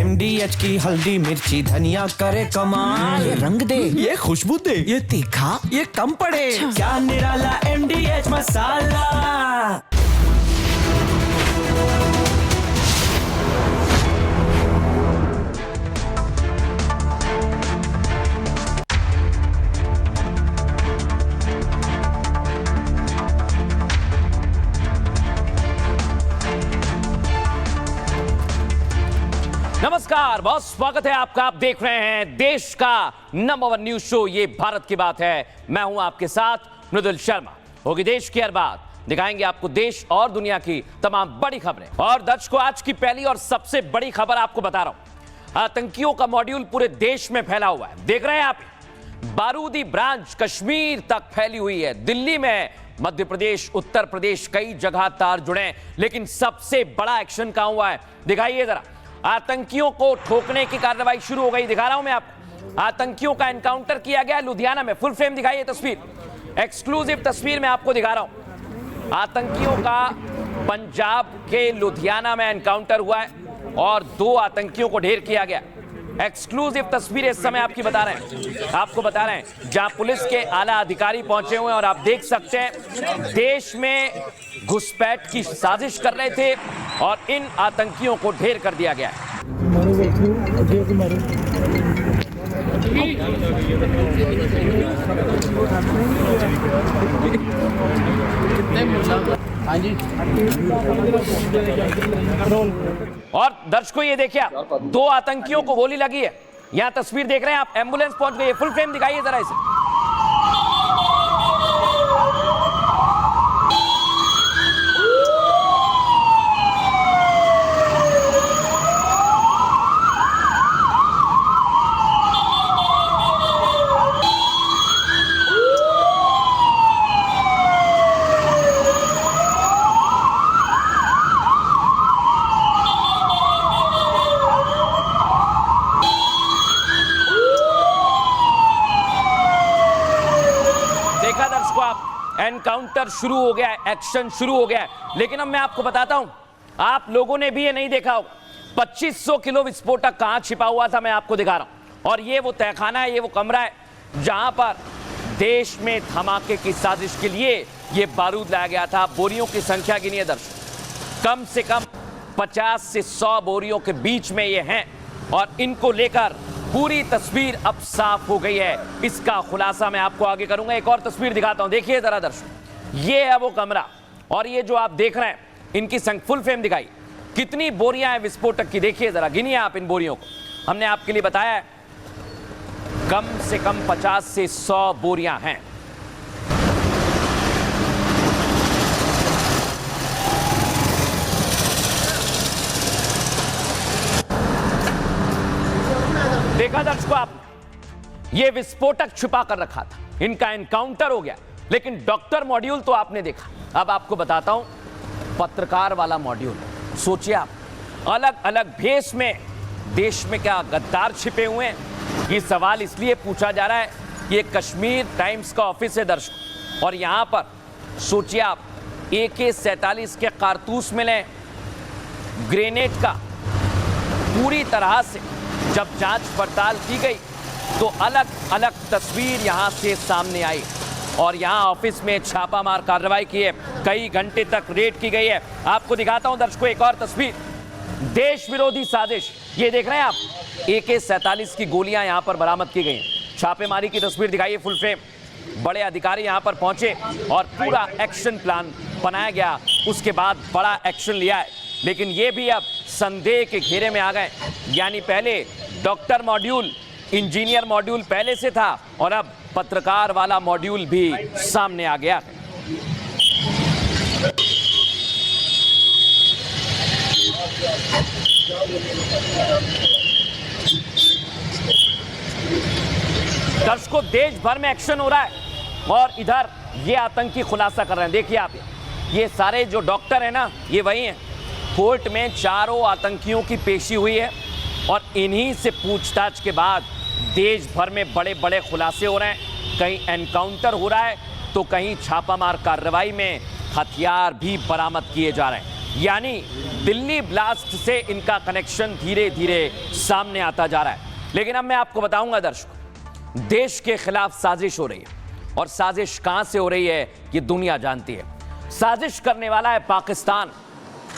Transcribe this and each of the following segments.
MDH की हल्दी मिर्ची धनिया करे कमाल। ये रंग दे, ये खुशबू दे, ये तीखा, ये कम पड़े। क्या निराला MDH मसाला। नमस्कार, बहुत स्वागत है आपका। आप देख रहे हैं देश का नंबर 1 न्यूज शो ये भारत की बात है। मैं हूं आपके साथ मृदुल शर्मा। होगी देश की हर बात, दिखाएंगे आपको देश और दुनिया की तमाम बड़ी खबरें। और दर्शकों, आज की पहली और सबसे बड़ी खबर आपको बता रहा हूं। आतंकियों का मॉड्यूल पूरे देश में फैला हुआ है। देख रहे हैं आप, बारूदी ब्रांच कश्मीर तक फैली हुई है। दिल्ली में, मध्य प्रदेश, उत्तर प्रदेश, कई जगह तार जुड़े। लेकिन सबसे बड़ा एक्शन कहां हुआ है, दिखाइए जरा। आतंकियों को ठोकने की कार्रवाई शुरू हो गई। दिखा रहा हूं मैं आपको। आतंकियों का एनकाउंटर किया गया लुधियाना में। फुल फ्रेम दिखाइए तस्वीर, एक्सक्लूसिव तस्वीर मैं आपको दिखा रहा हूं। आतंकियों का पंजाब के लुधियाना में एनकाउंटर हुआ है और 2 आतंकियों को ढेर किया गया। एक्सक्लूसिव तस्वीरें इस समय आपको बता रहे हैं जहां पुलिस के आला अधिकारी पहुंचे हुए हैं। और आप देख सकते हैं, देश में घुसपैठ की साजिश कर रहे थे और इन आतंकियों को ढेर कर दिया गया है। और दर्शकों, ये देखिए, 2 आतंकियों को गोली लगी है। यहां तस्वीर देख रहे हैं आप, एम्बुलेंस पहुंच गई है। फुल फ्रेम दिखाइए जरा इसे। एनकाउंटर शुरू हो गया है, एक्शन शुरू हो गया है। लेकिन अब मैं आपको बताता हूं, आप लोगों ने भी ये नहीं देखा होगा, 2500 किलो विस्फोटक कहां छिपा हुआ था, मैं आपको दिखा रहा हूं। और ये वो तहखाना है, ये वो कमरा है जहां पर देश में धमाके की साजिश के लिए ये बारूद लाया गया था। बोरियों की संख्या गिनिए दर्शक, कम से कम 50 से 100 बोरियों के बीच में ये हैं। और इनको लेकर पूरी तस्वीर अब साफ हो गई है। इसका खुलासा मैं आपको आगे करूंगा। एक और तस्वीर दिखाता हूं, देखिए जरा दर्शक। ये है वो कमरा और ये जो आप देख रहे हैं, इनकी फुल फ्रेम दिखाई। कितनी बोरियां हैं विस्फोटक की, देखिए जरा, गिनिए आप इन बोरियों को। हमने आपके लिए बताया है, कम से कम 50 से 100 बोरियां हैं। देखा दर्शकों आप, ये विस्फोटक छुपा कर रखा था, इनका एनकाउंटर हो गया। लेकिन डॉक्टर मॉड्यूल तो आपने देखा। अब आपको बताता हूं पत्रकार वाला मॉड्यूल। सोचिए आप, अलग अलग भेष में देश में क्या गद्दार छिपे हुए हैं। ये सवाल इसलिए पूछा जा रहा है, ये कश्मीर टाइम्स का ऑफिस है दर्शकों। और यहां पर सोचिए आप, AK-47 के कारतूस मिले, ग्रेनेड का। पूरी तरह से जब जांच पड़ताल की गई तो अलग अलग तस्वीर यहां से सामने आई। और यहां ऑफिस में छापामार कार्रवाई की है, कई घंटे तक रेड की गई है। आपको दिखाता हूं दर्शकों एक और तस्वीर, देश विरोधी साजिश। ये देख रहे हैं आप, AK-47 की गोलियां यहां पर बरामद की गई हैं। छापेमारी की तस्वीर दिखाइए फुल फ्रेम। बड़े अधिकारी यहां पर पहुंचे और पूरा एक्शन प्लान बनाया गया। उसके बाद बड़ा एक्शन लिया है। लेकिन ये भी अब संदेह के घेरे में आ गए। यानी पहले डॉक्टर मॉड्यूल, इंजीनियर मॉड्यूल पहले से था और अब पत्रकार वाला मॉड्यूल भी सामने आ गया है। दर्शकों, देश भर में एक्शन हो रहा है और इधर ये आतंकी खुलासा कर रहे हैं। देखिए आप, ये सारे जो डॉक्टर हैं ना, ये वही हैं। कोर्ट में चारों आतंकियों की पेशी हुई है और इन्हीं से पूछताछ के बाद देश भर में बड़े बड़े खुलासे हो रहे हैं। कहीं एनकाउंटर हो रहा है तो कहीं छापामार कार्रवाई में हथियार भी बरामद किए जा रहे हैं। यानी दिल्ली ब्लास्ट से इनका कनेक्शन धीरे धीरे सामने आता जा रहा है। लेकिन अब मैं आपको बताऊंगा दर्शकों, देश के खिलाफ साजिश हो रही है और साजिश कहां से हो रही है ये दुनिया जानती है। साजिश करने वाला है पाकिस्तान,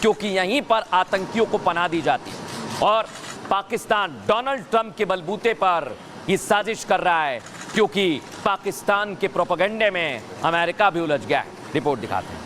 क्योंकि यहीं पर आतंकियों को पनाह दी जाती है और पाकिस्तान डोनाल्ड ट्रंप के बलबूते पर ये साजिश कर रहा है, क्योंकि पाकिस्तान के प्रोपेगेंडे में अमेरिका भी उलझ गया है। रिपोर्ट दिखाते हैं।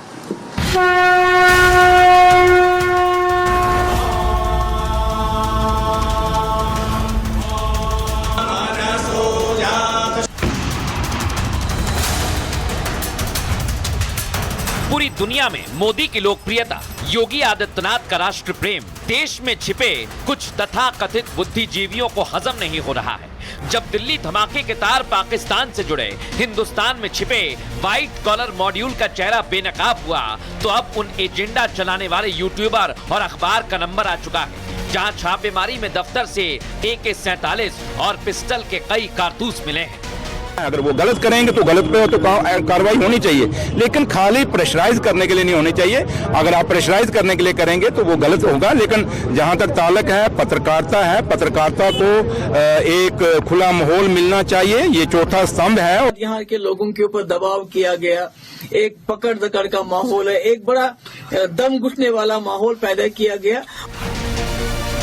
पूरी दुनिया में मोदी की लोकप्रियता, योगी आदित्यनाथ का राष्ट्र प्रेम, देश में छिपे कुछ तथाकथित बुद्धिजीवियों को हजम नहीं हो रहा है। जब दिल्ली धमाके के तार पाकिस्तान से जुड़े, हिंदुस्तान में छिपे व्हाइट कॉलर मॉड्यूल का चेहरा बेनकाब हुआ, तो अब उन एजेंडा चलाने वाले यूट्यूबर और अखबार का नंबर आ चुका है, जहां छापेमारी में दफ्तर से AK-47 और पिस्टल के कई कारतूस मिले हैं। अगर वो गलत करेंगे तो गलत पे तो कार्रवाई होनी चाहिए, लेकिन खाली प्रेशराइज करने के लिए नहीं होनी चाहिए। अगर आप प्रेशराइज करने के लिए करेंगे तो वो गलत होगा। लेकिन जहां तक ताल्लुक है पत्रकारिता है, पत्रकारिता को एक खुला माहौल मिलना चाहिए, ये चौथा स्तंभ है। और यहाँ के लोगों के ऊपर दबाव किया गया, एक पकड़ दकड़ का माहौल है, एक बड़ा दम घुटने वाला माहौल पैदा किया गया।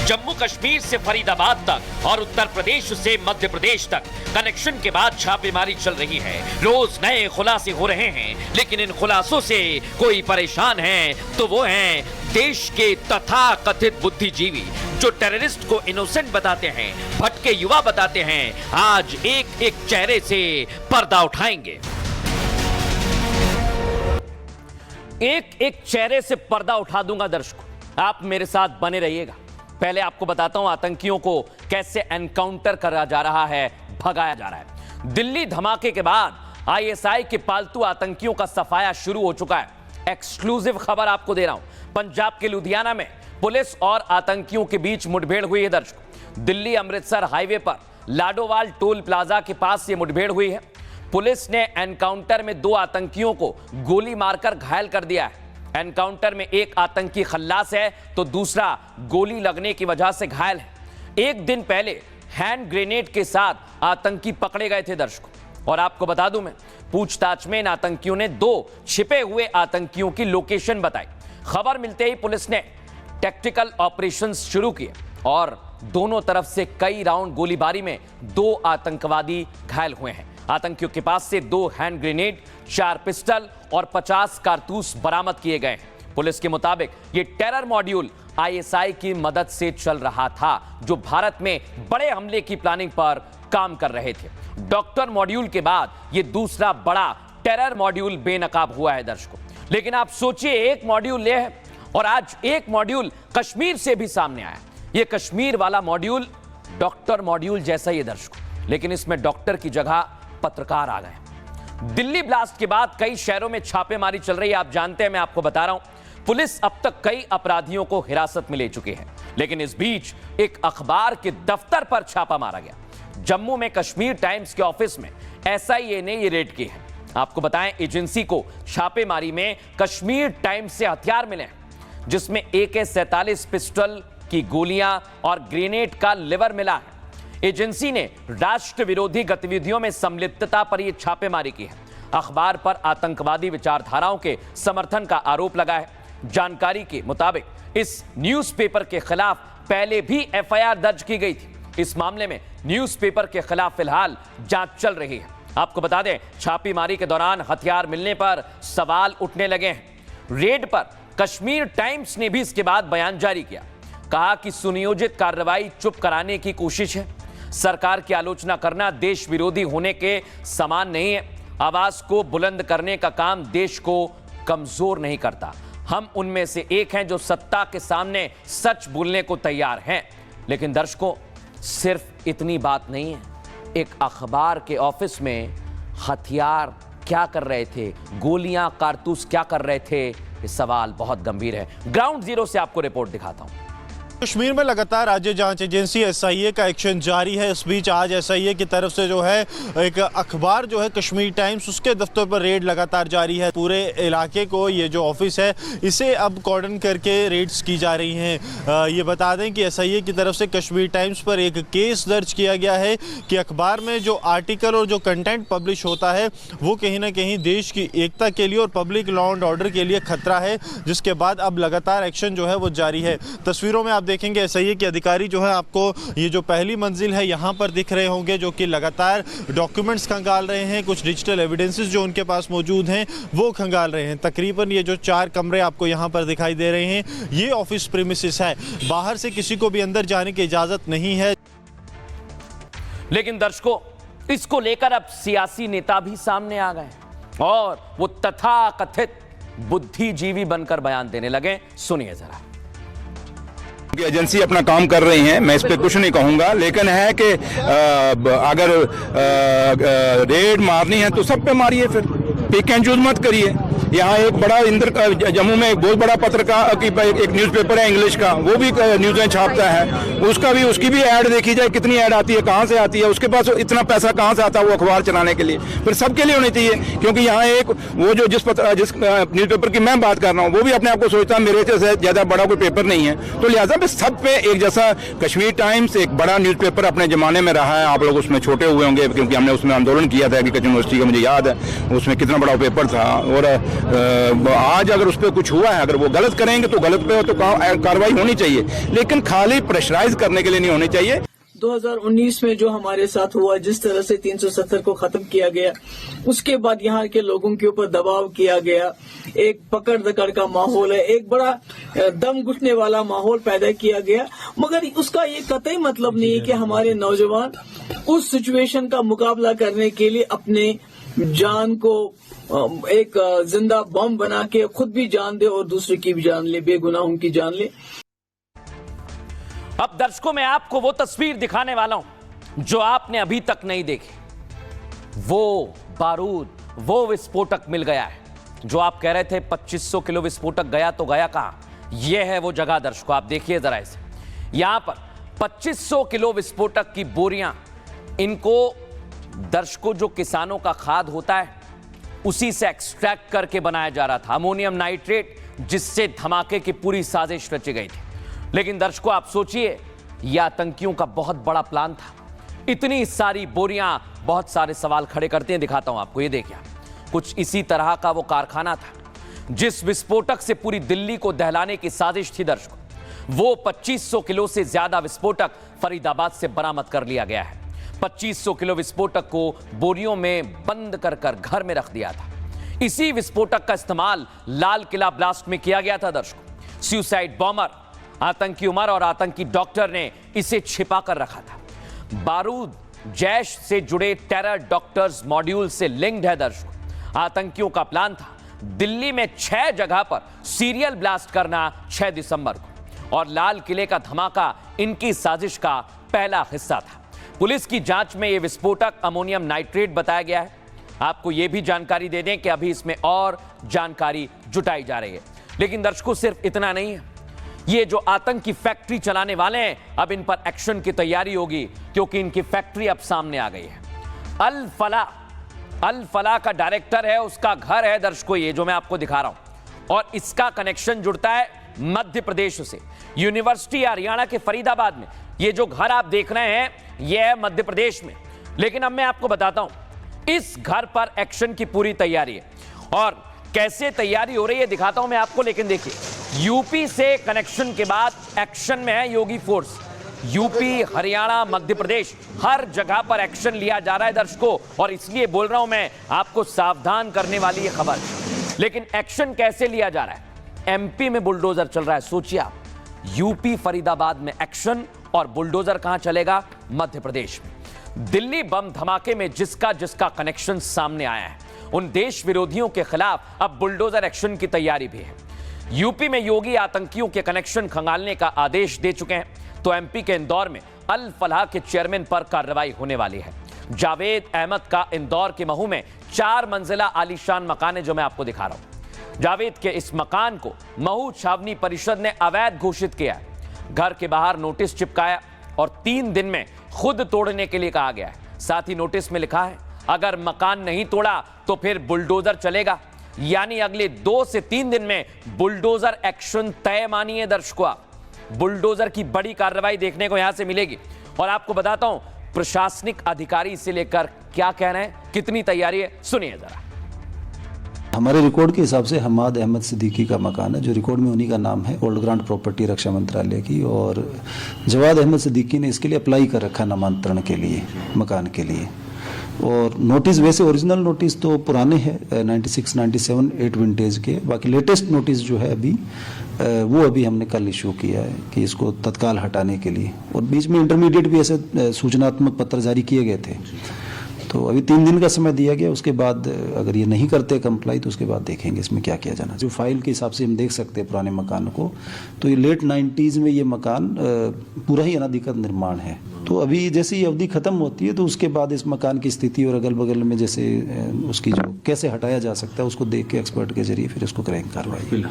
जम्मू कश्मीर से फरीदाबाद तक और उत्तर प्रदेश से मध्य प्रदेश तक कनेक्शन के बाद छापेमारी चल रही है। रोज नए खुलासे हो रहे हैं, लेकिन इन खुलासों से कोई परेशान है तो वो हैं देश के तथाकथित बुद्धिजीवी, जो टेररिस्ट को इनोसेंट बताते हैं, भटके युवा बताते हैं। आज एक एक चेहरे से पर्दा उठाएंगे। एक एक चेहरे से पर्दा उठा दूंगा दर्शकों, आप मेरे साथ बने रहिएगा। पहले आपको बताता हूं आतंकियों को कैसे एनकाउंटर करा जा रहा है, भगाया जा रहा है। दिल्ली धमाके के बाद ISI के पालतू आतंकियों का सफाया शुरू हो चुका है। एक्सक्लूसिव खबर आपको दे रहा हूं। पंजाब के लुधियाना में पुलिस और आतंकियों के बीच मुठभेड़ हुई है दर्शकों। दिल्ली अमृतसर हाईवे पर लाडोवाल टोल प्लाजा के पास ये मुठभेड़ हुई है। पुलिस ने एनकाउंटर में 2 आतंकियों को गोली मारकर घायल कर दिया है। एनकाउंटर में एक आतंकी खल्लास है तो दूसरा गोली लगने की वजह से घायल है। एक दिन पहले हैंड ग्रेनेड के साथ आतंकी पकड़े गए थे दर्शकों। और आपको बता दूं मैं, पूछताछ में इन आतंकियों ने 2 छिपे हुए आतंकियों की लोकेशन बताई। खबर मिलते ही पुलिस ने टैक्टिकल ऑपरेशंस शुरू किए और दोनों तरफ से कई राउंड गोलीबारी में 2 आतंकवादी घायल हुए हैं। आतंकियों के पास से 2 हैंड ग्रेनेड, 4 पिस्टल और 50 कारतूस बरामद किए गए हैं। पुलिस के मुताबिक ये टेरर मॉड्यूल ISI की मदद से चल रहा था, जो भारत में बड़े हमले की प्लानिंग पर काम कर रहे थे। डॉक्टर मॉड्यूल के बाद ये दूसरा बड़ा टेरर मॉड्यूल बेनकाब हुआ है दर्शकों। लेकिन आप सोचिए, एक मॉड्यूल ये है और आज एक मॉड्यूल कश्मीर से भी सामने आया। ये कश्मीर वाला मॉड्यूल डॉक्टर मॉड्यूल जैसा ही है दर्शकों, लेकिन इसमें डॉक्टर की जगह पत्रकार आ गए। दिल्ली ब्लास्ट के बाद कई शहरों में छापेमारी चल रही है, आप जानते हैं, मैं आपको बता रहा हूं। पुलिस अब तक कई अपराधियों को हिरासत में ले चुकी है, लेकिन इस बीच एक अखबार के दफ्तर पर छापा मारा गया। जम्मू में कश्मीर टाइम्स के ऑफिस में SIA ने ये रेड की है। आपको बताएं, एजेंसी को छापेमारी में कश्मीर टाइम्स से हथियार मिले हैं, जिसमें AK-47 पिस्टल की गोलियां और ग्रेनेड का लिवर मिला है। एजेंसी ने राष्ट्र विरोधी गतिविधियों में संलिप्तता पर यह छापेमारी की है। अखबार पर आतंकवादी विचारधाराओं के समर्थन का आरोप लगा है। जानकारी के मुताबिक इस न्यूज़पेपर के खिलाफ पहले भी FIR दर्ज की गई थी। इस मामले में न्यूज़पेपर के खिलाफ फिलहाल जांच चल रही है। आपको बता दें, छापेमारी के दौरान हथियार मिलने पर सवाल उठने लगे हैं। रेड पर कश्मीर टाइम्स ने भी इसके बाद बयान जारी किया, कहा कि सुनियोजित कार्रवाई चुप कराने की कोशिश है। सरकार की आलोचना करना देश विरोधी होने के समान नहीं है। आवाज को बुलंद करने का काम देश को कमजोर नहीं करता। हम उनमें से एक हैं जो सत्ता के सामने सच बोलने को तैयार हैं। लेकिन दर्शकों, सिर्फ इतनी बात नहीं है। एक अखबार के ऑफिस में हथियार क्या कर रहे थे, गोलियां कारतूस क्या कर रहे थे, ये सवाल बहुत गंभीर है। ग्राउंड जीरो से आपको रिपोर्ट दिखाता हूं। कश्मीर में लगातार राज्य जांच एजेंसी एसआईए का एक्शन जारी है। इस बीच आज एसआईए की तरफ से जो है एक अखबार जो है कश्मीर टाइम्स, उसके दफ्तर पर रेड लगातार जारी है। पूरे इलाके को, ये जो ऑफिस है इसे अब कॉर्डन करके रेड्स की जा रही हैं। ये बता दें कि एसआईए की तरफ से कश्मीर टाइम्स पर एक केस दर्ज किया गया है कि अखबार में जो आर्टिकल और जो कंटेंट पब्लिश होता है वो कहीं ना कहीं देश की एकता के लिए और पब्लिक लॉ एंड ऑर्डर के लिए खतरा है, जिसके बाद अब लगातार एक्शन जो है वो जारी है। तस्वीरों में आप देखेंगे एसआईए के अधिकारी जो है आपको ये जो पहली मंजिल है यहाँ पर दिख रहे होंगे, जो कि लगातार डॉक्यूमेंट्स खंगाल रहे हैं। कुछ डिजिटल एविडेंसेस जो उनके पास मौजूद हैं वो खंगाल रहे हैं। तकरीबन ये जो 4 कमरे आपको यहाँ पर दिखाई दे रहे हैं, ये ऑफिस प्रीमिसेस है। बाहर से किसी को भी अंदर जाने की इजाजत नहीं है। लेकिन दर्शकों, इसको लेकर अब सियासी नेता भी सामने आ गए और वो तथाकथित बुद्धिजीवी बनकर बयान देने लगे। सुनिए जरा। एजेंसी अपना काम कर रही है, मैं इस पे कुछ नहीं कहूंगा, लेकिन है कि अगर रेड मारनी है तो सब पे मारिए, फिर पिक एंड चूज मत करिए। यहाँ एक बड़ा जम्मू में एक बहुत बड़ा पत्रकार की एक न्यूज़पेपर है इंग्लिश का, वो भी न्यूज़ें छापता है, उसकी भी ऐड देखी जाए, कितनी ऐड आती है, कहाँ से आती है, उसके पास इतना पैसा कहाँ से आता है वो अखबार चलाने के लिए। फिर सबके लिए होनी चाहिए, क्योंकि यहाँ एक वो जो जिस न्यूज़पेपर की मैं बात कर रहा हूँ वो भी अपने आप को सोचता है मेरे से ज़्यादा बड़ा कोई पेपर नहीं है, तो लिहाजा सब पे एक जैसा। कश्मीर टाइम्स एक बड़ा न्यूज़पेपर अपने जमाने में रहा है, आप लोग उसमें छोटे हुए होंगे क्योंकि हमने उसमें आंदोलन किया था एग्रीकल्चर यूनिवर्सिटी का, मुझे याद है उसमें कितना बड़ा पेपर था। और आज अगर उस पर कुछ हुआ है, अगर वो गलत करेंगे तो गलत पे तो कार्रवाई होनी चाहिए, लेकिन खाली प्रेशराइज करने के लिए नहीं होनी चाहिए। 2019 में जो हमारे साथ हुआ, जिस तरह से 370 को खत्म किया गया, उसके बाद यहाँ के लोगों के ऊपर दबाव किया गया, एक पकड़ दकड़ का माहौल है, एक बड़ा दम घुटने वाला माहौल पैदा किया गया। मगर उसका ये कतई मतलब नहीं है कि हमारे नौजवान उस सिचुएशन का मुकाबला करने के लिए अपने जान को एक जिंदा बम बना के खुद भी जान दे और दूसरे की भी जान ले, बेगुनाहों की जान ले। अब दर्शकों, मैं आपको वो तस्वीर दिखाने वाला हूं जो आपने अभी तक नहीं देखी। वो बारूद, वो विस्फोटक मिल गया है जो आप कह रहे थे 2500 किलो विस्फोटक गया, तो गया कहां? यह है वो जगह। दर्शकों, आप देखिए जरा इसे। यहां पर 2500 किलो विस्फोटक की बोरियां, इनको दर्शकों जो किसानों का खाद होता है उसी से एक्सट्रैक्ट करके बनाया जा रहा था, अमोनियम नाइट्रेट, जिससे धमाके की पूरी साजिश रची गई थी। लेकिन दर्शकों, आप सोचिए, यह आतंकियों का बहुत बड़ा प्लान था। इतनी सारी बोरियां बहुत सारे सवाल खड़े करते हैं। दिखाता हूं आपको, ये देखिए, कुछ इसी तरह का वो कारखाना था जिस विस्फोटक से पूरी दिल्ली को दहलाने की साजिश थी। दर्शकों, वो 2500 किलो से ज्यादा विस्फोटक फरीदाबाद से बरामद कर लिया गया है। 2500 किलो विस्फोटक को बोरियों में बंद कर घर में रख दिया था। इसी विस्फोटक का इस्तेमाल लाल किला ब्लास्ट में किया गया था। दर्शकों, सुसाइड बॉम्बर, आतंकी उमर और आतंकी डॉक्टर ने इसे छिपा कर रखा था। बारूद जैश से जुड़े टेरर डॉक्टर्स मॉड्यूल से लिंक्ड है। दर्शकों, आतंकियों का प्लान था दिल्ली में 6 जगह पर सीरियल ब्लास्ट करना 6 दिसंबर को, और लाल किले का धमाका इनकी साजिश का पहला हिस्सा था। पुलिस की जांच में यह विस्फोटक अमोनियम नाइट्रेट बताया गया है। आपको यह भी जानकारी दे दें कि अभी इसमें और जानकारी जुटाई जा रही है। लेकिन दर्शकों, सिर्फ इतना नहीं है, ये जो आतंकी फैक्ट्री चलाने वाले हैं, अब इन पर एक्शन की तैयारी होगी, क्योंकि इनकी फैक्ट्री अब सामने आ गई है। अल फला का डायरेक्टर है, उसका घर है दर्शकों, ये जो मैं आपको दिखा रहा हूं, और इसका कनेक्शन जुड़ता है मध्य प्रदेश से। यूनिवर्सिटी हरियाणा के फरीदाबाद में ये जो घर आप देख रहे हैं, यह है मध्य प्रदेश में। लेकिन अब मैं आपको बताता हूं, इस घर पर एक्शन की पूरी तैयारी है, और कैसे तैयारी हो रही है दिखाता हूं मैं आपको। लेकिन देखिए, यूपी से कनेक्शन के बाद एक्शन में है योगी फोर्स। यूपी, हरियाणा, मध्य प्रदेश, हर जगह पर एक्शन लिया जा रहा है दर्शकों, और इसलिए बोल रहा हूं मैं आपको, सावधान करने वाली ये खबर। लेकिन एक्शन कैसे लिया जा रहा है? एमपी में बुलडोजर चल रहा है। सोचिए आप, यूपी फरीदाबाद में एक्शन, और बुलडोजर कहां चलेगा? मध्य प्रदेश में। दिल्ली बम धमाके में जिसका जिसका कनेक्शन सामने आया है, उन देश विरोधियों के खिलाफ अब बुलडोजर एक्शन की तैयारी भी है। यूपी में योगी आतंकियों के कनेक्शन खंगालने का आदेश दे चुके हैं, तो एमपी के इंदौर में अल फलाह के चेयरमैन पर कार्रवाई होने वाली है। जावेद अहमद का इंदौर के महू में 4 मंजिला आलीशान मकान है, जो मैं आपको दिखा रहा हूं। जावेद के इस मकान को महू छावनी परिषद ने अवैध घोषित किया है। घर के बाहर नोटिस चिपकाया और 3 दिन में खुद तोड़ने के लिए कहा गया है। साथ ही नोटिस में लिखा है अगर मकान नहीं तोड़ा तो फिर बुलडोजर चलेगा, यानी अगले 2 से 3 दिन में बुलडोजर एक्शन तय मानिए दर्शकों। बुलडोजर की बड़ी कार्रवाई देखने को यहां से मिलेगी। और आपको बताता हूं प्रशासनिक अधिकारी इसे लेकर क्या कह रहे हैं, कितनी तैयारी है, सुनिए जरा। हमारे रिकॉर्ड के हिसाब से हमाद अहमद सिद्दीकी का मकान है, जो रिकॉर्ड में उन्हीं का नाम है, ओल्ड ग्रांट प्रॉपर्टी रक्षा मंत्रालय की। और जवाद अहमद सिद्दीकी ने इसके लिए अप्लाई कर रखा नामांतरण के लिए, मकान के लिए। और नोटिस वैसे ओरिजिनल नोटिस तो पुराने हैं 96, 97, 8 विंटेज के। बाकी लेटेस्ट नोटिस जो है अभी वो अभी हमने कल इशू किया है कि इसको तत्काल हटाने के लिए। और बीच में इंटरमीडिएट भी ऐसे सूचनात्मक पत्र जारी किए गए थे। तो अभी 3 दिन का समय दिया गया, उसके बाद अगर ये नहीं करते कंप्लाई तो उसके बाद देखेंगे इसमें क्या किया जाना। जो फाइल के हिसाब से हम देख सकते हैं पुराने मकान को, तो ये लेट 90s में ये मकान पूरा ही अनाधिकृत निर्माण है। तो अभी जैसे ये अवधि खत्म होती है तो उसके बाद इस मकान की स्थिति और अगल बगल में जैसे उसकी जो कैसे हटाया जा सकता है उसको देख के एक्सपर्ट के जरिए फिर इसको करेंगे कार्रवाई।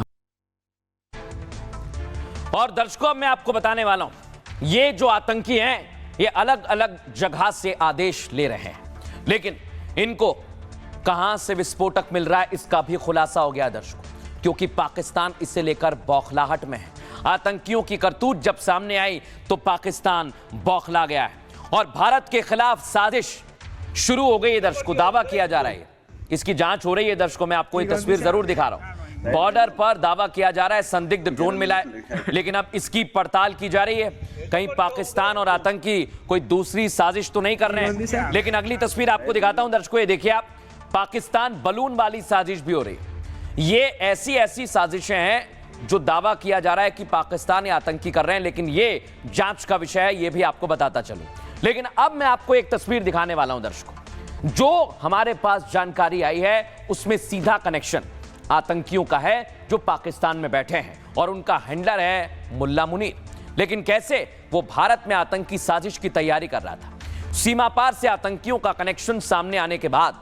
और दर्शकों अब मैं आपको बताने वाला हूं, ये जो आतंकी हैं ये अलग अलग जगह से आदेश ले रहे हैं, लेकिन इनको कहां से विस्फोटक मिल रहा है इसका भी खुलासा हो गया दर्शकों, क्योंकि पाकिस्तान इसे लेकर बौखलाहट में है। आतंकियों की करतूत जब सामने आई तो पाकिस्तान बौखला गया है और भारत के खिलाफ साजिश शुरू हो गई है दर्शकों। दावा किया जा रहा है, इसकी जांच हो रही है दर्शकों। मैं आपको ये तस्वीर जरूर दिखा रहा हूं। बॉर्डर पर दावा किया जा रहा है संदिग्ध ड्रोन मिला है, लेकिन अब इसकी पड़ताल की जा रही है। कहीं पाकिस्तान और आतंकी कोई दूसरी साजिश तो नहीं कर रहे हैं। लेकिन अगली तस्वीर आपको दिखाता हूं दर्शकों, ये देखिए आप, पाकिस्तान बलून वाली साजिश भी हो रही है। ये ऐसी साजिशें हैं जो दावा किया जा रहा है कि पाकिस्तान या आतंकी कर रहे हैं, लेकिन ये जांच का विषय है, ये भी आपको बताता चलूं। लेकिन अब मैं आपको एक तस्वीर दिखाने वाला हूं दर्शकों। जो हमारे पास जानकारी आई है उसमें सीधा कनेक्शन आतंकियों का है जो पाकिस्तान में बैठे हैं और उनका हैंडलर है मुल्ला मुनीर। लेकिन कैसे वो भारत में आतंकी साजिश की तैयारी कर रहा था। सीमा पार से आतंकियों का कनेक्शन सामने आने के बाद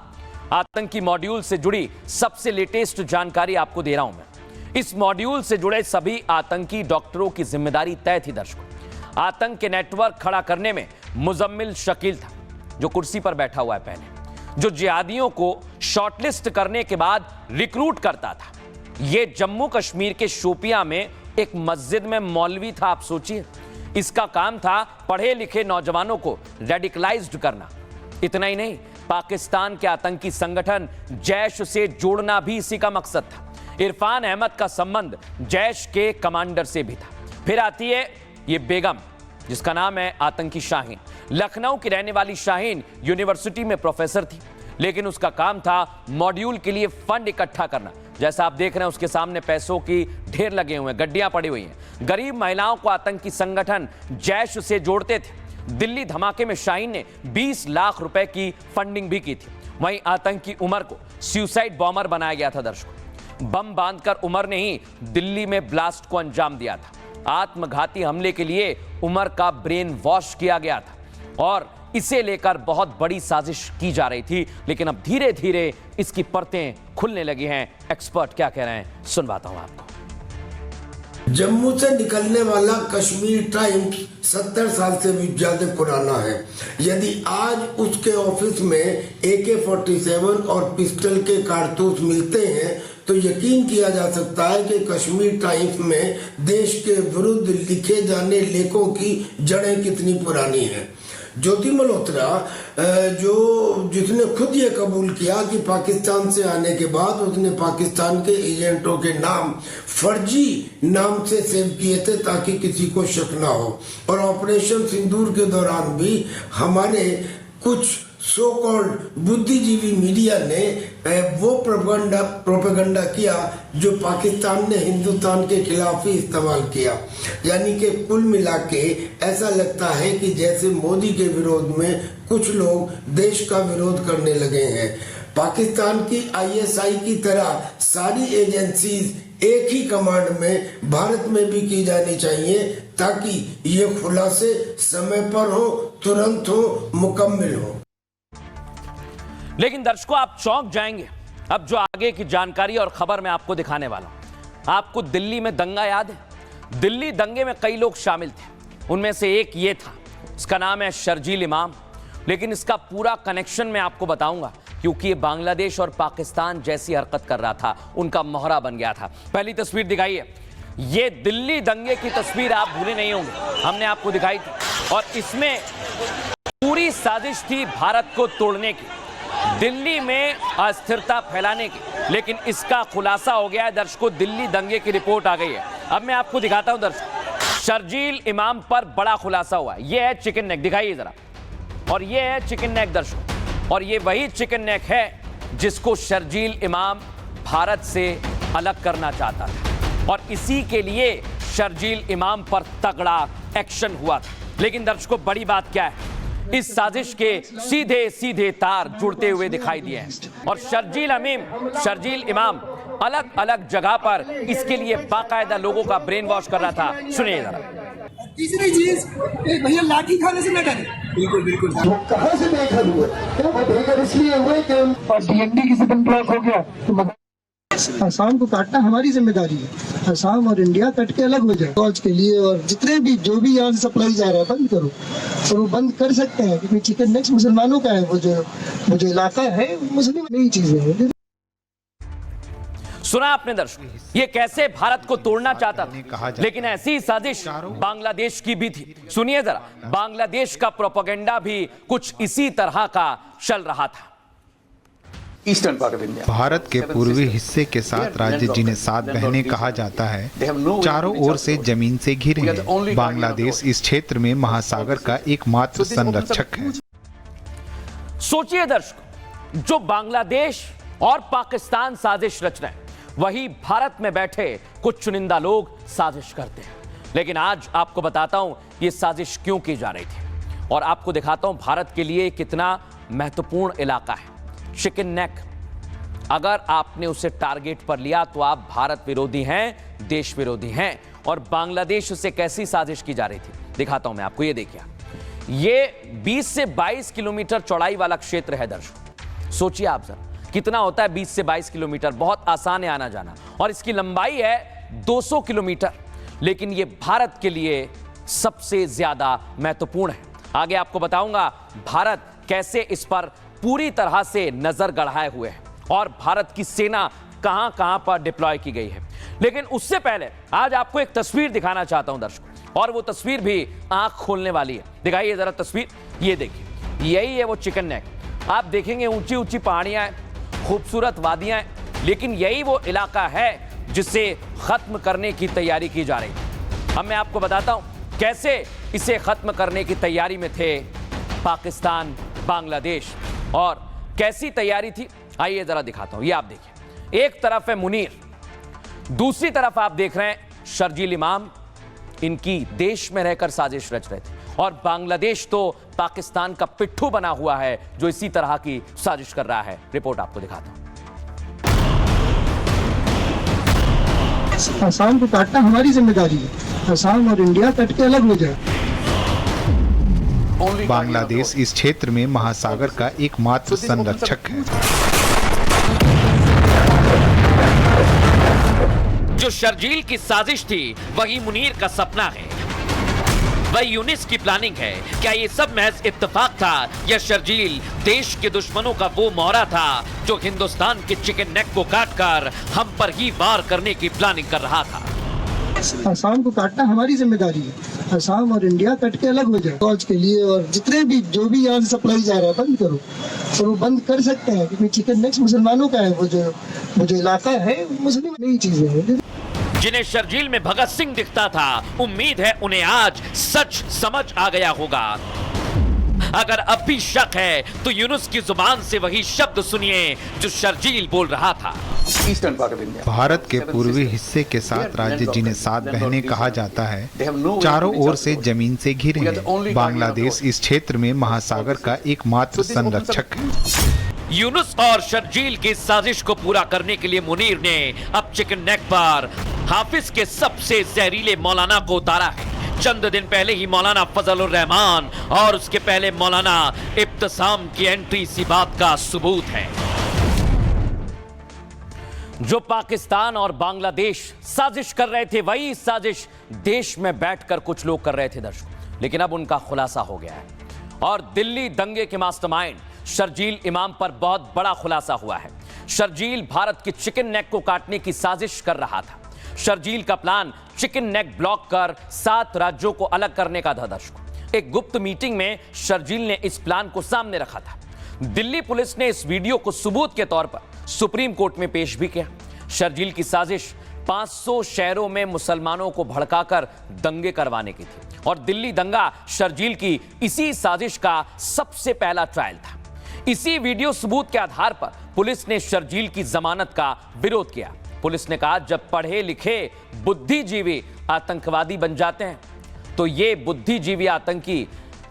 आतंकी मॉड्यूल से जुड़ी सबसे लेटेस्ट जानकारी आपको दे रहा हूं मैं। इस मॉड्यूल से जुड़े सभी आतंकी डॉक्टरों की जिम्मेदारी तय थी दर्शकों। आतंक के नेटवर्क खड़ा करने में मुजम्मिल शकील था, जो कुर्सी पर बैठा हुआ है पहले, जो जिहादियों को शॉर्टलिस्ट करने के बाद रिक्रूट करता था। यह जम्मू कश्मीर के शोपियां में एक मस्जिद में मौलवी था, आप सोचिए। इसका काम था पढ़े लिखे नौजवानों को रेडिकलाइज्ड करना। इतना ही नहीं, पाकिस्तान के आतंकी संगठन जैश से जोड़ना भी इसी का मकसद था। इरफान अहमद का संबंध जैश के कमांडर से भी था। फिर आती है ये बेगम, जिसका नाम है आतंकी शाहीन। लखनऊ की रहने वाली शाहीन यूनिवर्सिटी में प्रोफेसर थी, लेकिन उसका काम था मॉड्यूल के लिए फंड इकट्ठा करना। जैसा आप देख रहे हैं उसके सामने पैसों की ढेर लगे हुए हैं, गड्डियां पड़ी हुई हैं। गरीब महिलाओं को आतंकी संगठन जैश से जोड़ते थे। दिल्ली धमाके में शाहीन ने 20 लाख रुपए की फंडिंग भी की थी। वहीं आतंकी उमर को सुसाइड बॉम्बर बनाया गया था दर्शकों। बम बांधकर उमर ने ही दिल्ली में ब्लास्ट को अंजाम दिया था। आत्मघाती हमले के लिए उमर का ब्रेन वॉश किया गया था और इसे लेकर बहुत बड़ी साजिश की जा रही थी। लेकिन अब धीरे धीरे इसकी परतें खुलने लगी हैं। एक्सपर्ट क्या कह रहे हैं सुनवाता हूं आपको। जम्मू से निकलने वाला कश्मीर टाइम्स 70 साल से भी ज्यादा पुराना है। यदि आज उसके ऑफिस में AK-47 और पिस्टल के कारतूस मिलते हैं तो यकीन किया जा सकता है कि कश्मीर टाइम्स में देश के विरुद्ध लिखे जाने लेखों की जड़ें कितनी पुरानी हैं। ज्योति मल्होत्रा जिसने खुद ये कबूल किया कि पाकिस्तान से आने के बाद उसने पाकिस्तान के एजेंटों के नाम फर्जी नाम से सेव किए थे ताकि किसी को शक ना हो। और ऑपरेशन सिंदूर के दौरान भी हमारे कुछ सो कॉल्ड बुद्धिजीवी मीडिया ने वो प्रोपेगेंडा किया जो पाकिस्तान ने हिंदुस्तान के खिलाफ ही इस्तेमाल किया। यानी कि कुल मिला के ऐसा लगता है कि जैसे मोदी के विरोध में कुछ लोग देश का विरोध करने लगे हैं। पाकिस्तान की ISI की तरह सारी एजेंसीज एक ही कमांड में भारत में भी की जानी चाहिए ताकि ये खुलासे समय पर हो, तुरंत हो, मुकम्मल हो। लेकिन दर्शकों आप चौंक जाएंगे अब जो आगे की जानकारी और खबर मैं आपको दिखाने वाला हूं। आपको दिल्ली में दंगा याद है? दिल्ली दंगे में कई लोग शामिल थे, उनमें से एक ये था, इसका नाम है शर्जील इमाम। लेकिन इसका पूरा कनेक्शन मैं आपको बताऊंगा, क्योंकि ये बांग्लादेश और पाकिस्तान जैसी हरकत कर रहा था, उनका मोहरा बन गया था। पहली तस्वीर दिखाइए, ये दिल्ली दंगे की तस्वीर आप भूले नहीं होंगे, हमने आपको दिखाई थी। और इसमें पूरी साजिश थी भारत को तोड़ने की, दिल्ली में अस्थिरता फैलाने की। लेकिन इसका खुलासा हो गया है दर्शकों, दिल्ली दंगे की रिपोर्ट आ गई है। अब मैं आपको दिखाता हूं दर्शकों, शर्जील इमाम पर बड़ा खुलासा हुआ है। ये है चिकन नेक, दिखाइए जरा, और ये है चिकन नेक दर्शकों, और ये वही चिकन नेक है जिसको शर्जील इमाम भारत से अलग करना चाहता था, और इसी के लिए शर्जील इमाम पर तगड़ा एक्शन हुआ था। लेकिन दर्शकों, बड़ी बात क्या है, इस साजिश के सीधे सीधे तार जुड़ते हुए दिखाई दिए हैं, और शर्जील इमाम अलग अलग जगह पर इसके लिए बाकायदा लोगों का ब्रेन वॉश कर रहा था। सुनिए जरा। तीसरी चीज, भैया लाठी खाने से न डरे। बिल्कुल बिल्कुल। कहाँ से बेघर हुए? वो बेघर इसलिए हुए कि डीएनडी की सिस्टम ब्लॉक हो गया। तो असम को काटना हमारी जिम्मेदारी है। असम और इंडिया कट के अलग हो जाए फौज के लिए, और जितने भी जो भी यहाँ से सप्लाई जा रहा है बंद करो। और वो बंद कर सकते हैं क्योंकि चिकन नेक्स्ट मुसलमानों का है, वो जो इलाका है मुस्लिम नई चीजें हैं। सुना आपने दर्शक, ये कैसे भारत को तोड़ना चाहता था, लेकिन ऐसी साजिश बांग्लादेश की भी थी। सुनिए जरा, बांग्लादेश का प्रोपेगेंडा भी कुछ इसी तरह का चल रहा था। Eastern part of India, Bharat के पूर्वी हिस्से के सात राज्य जिन्हें सात बहनें कहा जाता है, चारों ओर से जमीन से घिरे हैं। बांग्लादेश इस क्षेत्र में महासागर का एकमात्र संरक्षक है। सोचिए दर्शकों, जो बांग्लादेश और पाकिस्तान साजिश रच रहे हैं, वही भारत में बैठे कुछ चुनिंदा लोग साजिश करते हैं। लेकिन आज आपको बताता हूं ये साजिश क्यों की जा रही थी, और आपको दिखाता हूं भारत के लिए कितना महत्वपूर्ण इलाका है। चिकन नेक, अगर आपने उसे टारगेट पर लिया तो आप भारत विरोधी हैं, देश विरोधी हैं। और बांग्लादेश से कैसी साजिश की जा रही थी दिखाता हूं मैं आपको। ये देखिए, ये 20 से 22 किलोमीटर चौड़ाई वाला क्षेत्र है दर्शकों। सोचिए आप जरा, कितना होता है 20 से 22 किलोमीटर, बहुत आसान है आना जाना। और इसकी लंबाई है 200 किलोमीटर, लेकिन ये भारत के लिए सबसे ज्यादा महत्वपूर्ण है। आगे आपको बताऊंगा भारत कैसे इस पर पूरी तरह से नजर गड़ाए हुए है, और भारत की सेना कहां कहां पर डिप्लॉय की गई है। लेकिन उससे पहले आज आपको एक तस्वीर दिखाना चाहता हूं दर्शकों, और वो तस्वीर भी आंख खोलने वाली है। दिखाइए जरा तस्वीर, ये देखिए, यही है वो चिकन नेक। आप देखेंगे ऊंची ऊंची पहाड़ियां हैं, खूबसूरत वादियां हैं, लेकिन यही वो इलाका है जिसे खत्म करने की तैयारी की जा रही है। अब मैं आपको बताता हूं कैसे इसे खत्म करने की तैयारी में थे पाकिस्तान, बांग्लादेश, और कैसी तैयारी थी आइए जरा दिखाता हूं। ये आप देखिए, एक तरफ है मुनीर, दूसरी तरफ आप देख रहे हैं शर्जील इमाम। इनकी देश में रहकर साजिश रच रहे थे, और बांग्लादेश तो पाकिस्तान का पिट्ठू बना हुआ है जो इसी तरह की साजिश कर रहा है। रिपोर्ट आपको दिखाता हूं। असम को काटना हमारी जिम्मेदारी है। असम और इंडिया कट के अलग हो जाए। बांग्लादेश इस क्षेत्र में महासागर का एकमात्र संरक्षक है। जो शर्जील की साजिश थी वही मुनीर का सपना है, वही यूनिस की प्लानिंग है। क्या ये सब महज इत्तेफाक था, या शर्जील देश के दुश्मनों का वो मोहरा था जो हिंदुस्तान के चिकन नेक को काटकर हम पर ही वार करने की प्लानिंग कर रहा था? असम को काटना हमारी जिम्मेदारी है। असम और इंडिया कट के अलग हो जाए फौज के लिए, और जितने भी जो भी यहाँ से सप्लाई जा रहा है बंद करो। और वो बंद कर सकते हैं क्योंकि चिकन नेक्स्ट मुसलमानों का है, वो जो इलाका है मुस्लिम नई चीजें हैं। जिन्हें शर्जील में भगत सिंह दिखता था, उम्मीद है उन्हें आज सच समझ आ गया होगा। अगर अब भी शक है तो यूनुस की जुबान से वही शब्द सुनिए जो शर्जील बोल रहा था। Eastern part of India, Bharat के पूर्वी हिस्से के सात राज्य जिन्हें सात बहनें कहा जाता है, चारों ओर से जमीन से घिरे हैं। बांग्लादेश इस क्षेत्र में महासागर का एकमात्र संरक्षक है। यूनुस और शर्जील की साजिश को पूरा करने के लिए मुनीर ने अब चिकन नेक पर हाफिज के सबसे जहरीले मौलाना को उतारा है। चंद दिन पहले ही मौलाना फजल उर रहमान और उसके पहले मौलाना इब्तिसाम की एंट्री इसी बात का सबूत है। जो पाकिस्तान और बांग्लादेश साजिश कर रहे थे, वही साजिश देश में बैठकर कुछ लोग कर रहे थे दर्शकों। लेकिन अब उनका खुलासा हो गया है और दिल्ली दंगे के मास्टरमाइंड शर्जील इमाम पर बहुत बड़ा खुलासा हुआ है। शर्जील भारत के चिकन नेक को काटने की साजिश कर रहा था। शर्जील का प्लान चिकन नेक ब्लॉक कर 7 राज्यों को अलग करने का था दर्शकों। एक गुप्त मीटिंग में शर्जील ने इस प्लान को सामने रखा था। दिल्ली पुलिस ने इस वीडियो को सबूत के तौर पर सुप्रीम कोर्ट में पेश भी किया। शर्जील की साजिश 500 शहरों में मुसलमानों को भड़काकर दंगे करवाने की थी और दिल्ली दंगा शर्जील की इसी साजिश का सबसे पहला ट्रायल था। इसी वीडियो सबूत के आधार पर पुलिस ने शर्जील की जमानत का विरोध किया। पुलिस ने कहा, जब पढ़े लिखे बुद्धिजीवी आतंकवादी बन जाते हैं तो ये बुद्धिजीवी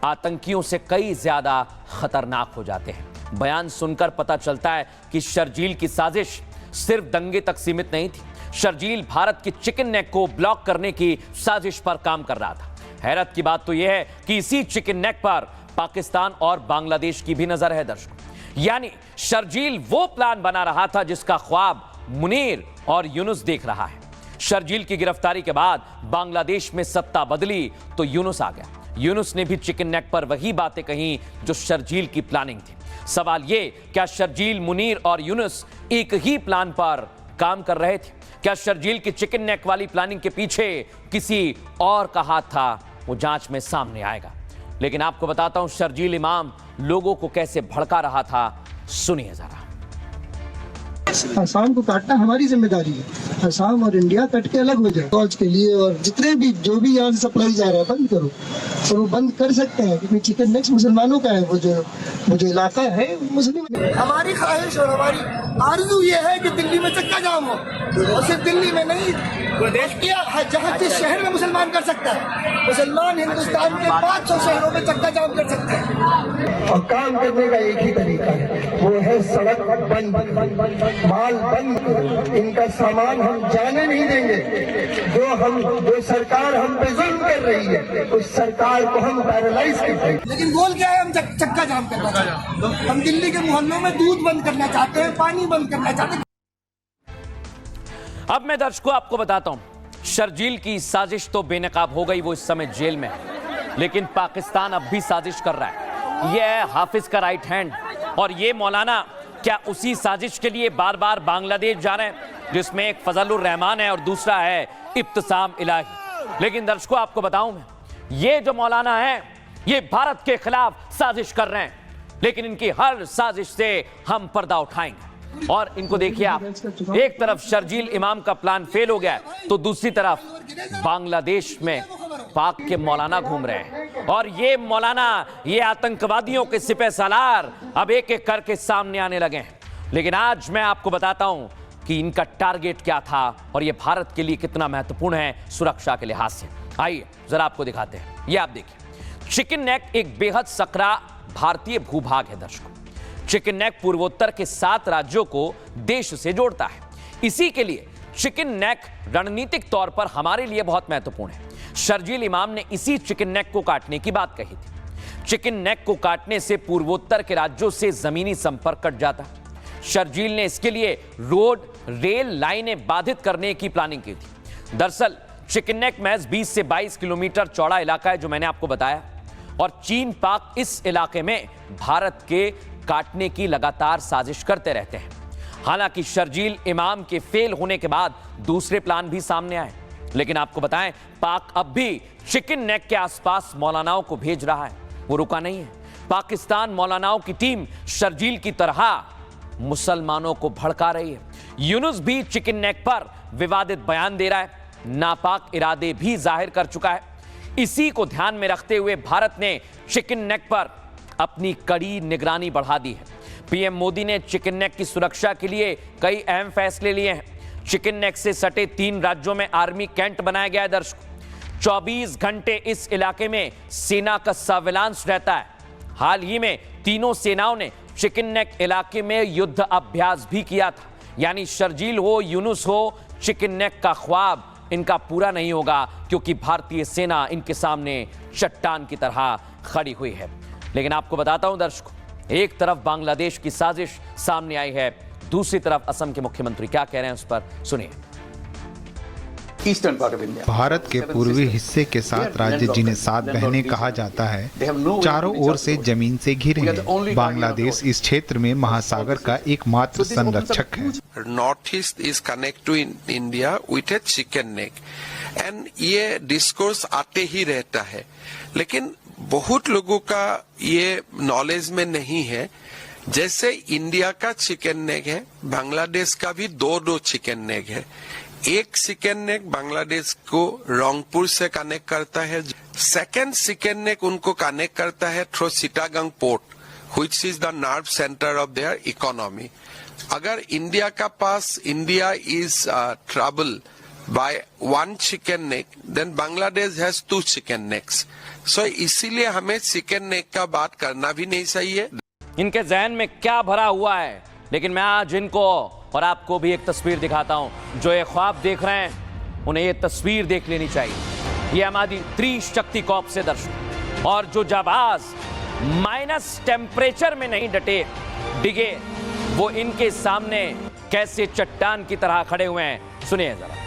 आतंकियों से कई ज्यादा खतरनाक हो जाते हैं। बयान सुनकर पता चलता है कि शर्जील की साजिश सिर्फ दंगे तक सीमित नहीं थी। शर्जील भारत के चिकन नेक को ब्लॉक करने की साजिश पर काम कर रहा था। हैरत की बात तो यह है कि इसी चिकन नेक पर पाकिस्तान और बांग्लादेश की भी नजर है दर्शकों। यानी शर्जील वो प्लान बना रहा था जिसका ख्वाब मुनीर और यूनुस देख रहा है। शर्जील की गिरफ्तारी के बाद बांग्लादेश में सत्ता बदली तो यूनुस आ गया। यूनुस ने भी चिकन नेक पर वही बातें कही जो शर्जील की प्लानिंग थी। सवाल ये, क्या शर्जील, मुनीर और यूनुस एक ही प्लान पर काम कर रहे थे? क्या शर्जील की चिकन नेक वाली प्लानिंग के पीछे किसी और का हाथ था? वो जांच में सामने आएगा। लेकिन आपको बताता हूं शर्जील इमाम लोगों को कैसे भड़का रहा था, सुनिए जरा। आसाम को काटना हमारी जिम्मेदारी है। आसाम और इंडिया कट के अलग हो जाए फौज के लिए, और जितने भी जो भी यहाँ से सप्लाई जा रहा है बंद करो। और वो बंद कर सकते हैं क्योंकि चिकन नेक्स मुसलमानों का है। वो जो इलाका है मुस्लिम। हमारी ख्वाहिश और हमारी आरज़ू ये है कि दिल्ली में चक्का जाम हो, और सिर्फ दिल्ली में नहीं, प्रदेश के जहाँ जिस शहर में मुसलमान कर सकता है, मुसलमान हिंदुस्तान के 500 शहरों में चक्का जाम कर सकते हैं। और काम करने का एक ही तरीका है, वो है सड़क बंद, माल बंद, इनका सामान हम जाने नहीं देंगे। जो सरकार हम पे जुल्म कर रही है, उस सरकार को हम पैरालाइज कर रहे हैं। लेकिन बोल क्या है, हम चक्का जाम करना चाहते हैं। हम दिल्ली के मोहल्लों में दूध बंद करना चाहते हैं, पानी बंद करना चाहते हैं। अब मैं दर्शकों आपको बताता हूं, शर्जील की साजिश तो बेनकाब हो गई, वो इस समय जेल में है। लेकिन पाकिस्तान अब भी साजिश कर रहा है। यह है हाफिज का राइट हैंड, और ये मौलाना क्या उसी साजिश के लिए बार बार बांग्लादेश जा रहे हैं, जिसमें एक फजलुर रहमान है और दूसरा है इब्तिसाम इलाही। लेकिन दर्शकों आपको बताऊं मैं, ये जो मौलाना है ये भारत के खिलाफ साजिश कर रहे हैं, लेकिन इनकी हर साजिश से हम पर्दा उठाएंगे। और इनको देखिए आप, एक तरफ शर्जील इमाम का प्लान फेल हो गया है तो दूसरी तरफ बांग्लादेश में पाक के मौलाना घूम रहे हैं। और ये मौलाना, ये आतंकवादियों के सिपह सालार अब एक एक करके सामने आने लगे हैं। लेकिन आज मैं आपको बताता हूं कि इनका टारगेट क्या था और ये भारत के लिए कितना महत्वपूर्ण है सुरक्षा के लिहाज से। आइए जरा आपको दिखाते हैं। ये आप देखिए, चिकन नेक एक बेहद सकरा भारतीय भूभाग है दर्शकों। चिकन नेक पूर्वोत्तर के 7 राज्यों को देश से जोड़ता है। इसी के लिए चिकन नेक रणनीतिक तौर पर हमारे लिए बहुत महत्वपूर्ण है। शर्जील इमाम ने इसी चिकन नेक को काटने की बात कही थी। चिकन नेक को काटने से पूर्वोत्तर के राज्यों से जमीनी संपर्क कट जाता है। शर्जील ने इसके लिए रोड, रेल लाइनें बाधित करने की प्लानिंग की थी। दरअसल चिकन नेक महज 20 से 22 किलोमीटर चौड़ा इलाका है, जो मैंने आपको बताया, और चीन पाक इस इलाके में भारत के काटने की लगातार साजिश करते रहते हैं। हालांकि शर्जील इमाम के फेल होने के बाद दूसरे प्लान भी सामने आए, लेकिन आपको बताएं, पाक अब भी चिकन नेक के आसपास मौलानाओं को भेज रहा है, वो रुका नहीं है। पाकिस्तान मौलानाओं की टीम शर्जील की तरह मुसलमानों को भड़का रही है। यूनुस भी चिकन नेक पर विवादित बयान दे रहा है, नापाक इरादे भी जाहिर कर चुका है। इसी को ध्यान में रखते हुए भारत ने चिकन नेक पर अपनी कड़ी निगरानी बढ़ा दी है। पीएम मोदी ने चिकन नेक की सुरक्षा के लिए कई अहम फैसले लिए हैं। चिकन नेक से सटे 3 राज्यों में आर्मी कैंट बनाया गया है दर्शकों। 24 घंटे इस इलाके में सेना का सर्विलांस रहता है। हाल ही में तीनों सेनाओं ने चिकन नेक इलाके में युद्ध अभ्यास भी किया था। यानी शर्जील हो, यूनुस हो, चिकन नेक का ख्वाब इनका पूरा नहीं होगा, क्योंकि भारतीय सेना इनके सामने चट्टान की तरह खड़ी हुई है। लेकिन आपको बताता हूं दर्शकों, एक तरफ बांग्लादेश की साजिश सामने आई है, दूसरी तरफ असम के मुख्यमंत्री क्या कह रहे हैं उस पर सुनिए। Eastern part of India, Bharat के पूर्वी हिस्से के 7 राज्य जिन्हें 7 बहनें कहा जाता है, चारों ओर से जमीन से घिरे हैं। बांग्लादेश इस क्षेत्र में महासागर का एकमात्र संरक्षक है। North east is connect to India with a chicken neck, and ये डिस्कोर्स आते ही रहता है, लेकिन बहुत लोगों का ये नॉलेज में नहीं है। जैसे इंडिया का चिकन नेक है, बांग्लादेश का भी दो चिकन नेक है। एक चिकन नेक बांग्लादेश को रंगपुर से कनेक्ट करता है, सेकेंड चिकन नेक उनको कनेक्ट करता है through Chittagong port, which is the nerve centre of their economy. अगर इंडिया का पास India is trouble by one chicken neck, then Bangladesh has 2 chicken necks. So इसीलिए हमें chicken neck का बात करना भी नहीं चाहिए। इनके जहन में क्या भरा हुआ है, लेकिन मैं आज इनको और आपको भी एक तस्वीर दिखाता हूं। जो ये ख्वाब देख रहे हैं उन्हें ये तस्वीर देख लेनी चाहिए। ये हमारी त्रिशक्ति कॉप से दर्शक, और जो जाबाज माइनस टेम्परेचर में नहीं डिगे, वो इनके सामने कैसे चट्टान की तरह खड़े हुए हैं, सुनिए जरा।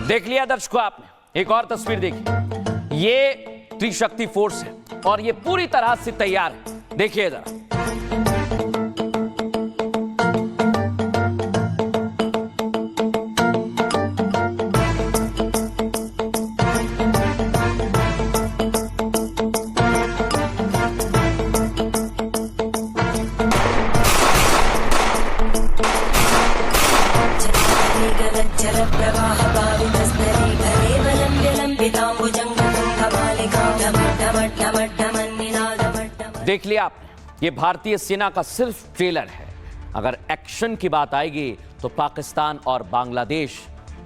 देख लिया दर्शकों आपने, एक और तस्वीर देखी। ये त्रिशक्ति फोर्स है और ये पूरी तरह से तैयार है। देखिए जरा, देख लिया आपने, ये भारतीय सेना का सिर्फ ट्रेलर है। अगर एक्शन की बात आएगी तो पाकिस्तान और बांग्लादेश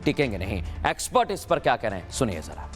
टिकेंगे नहीं। एक्सपर्ट इस पर क्या कह रहे हैं, सुनिए जरा।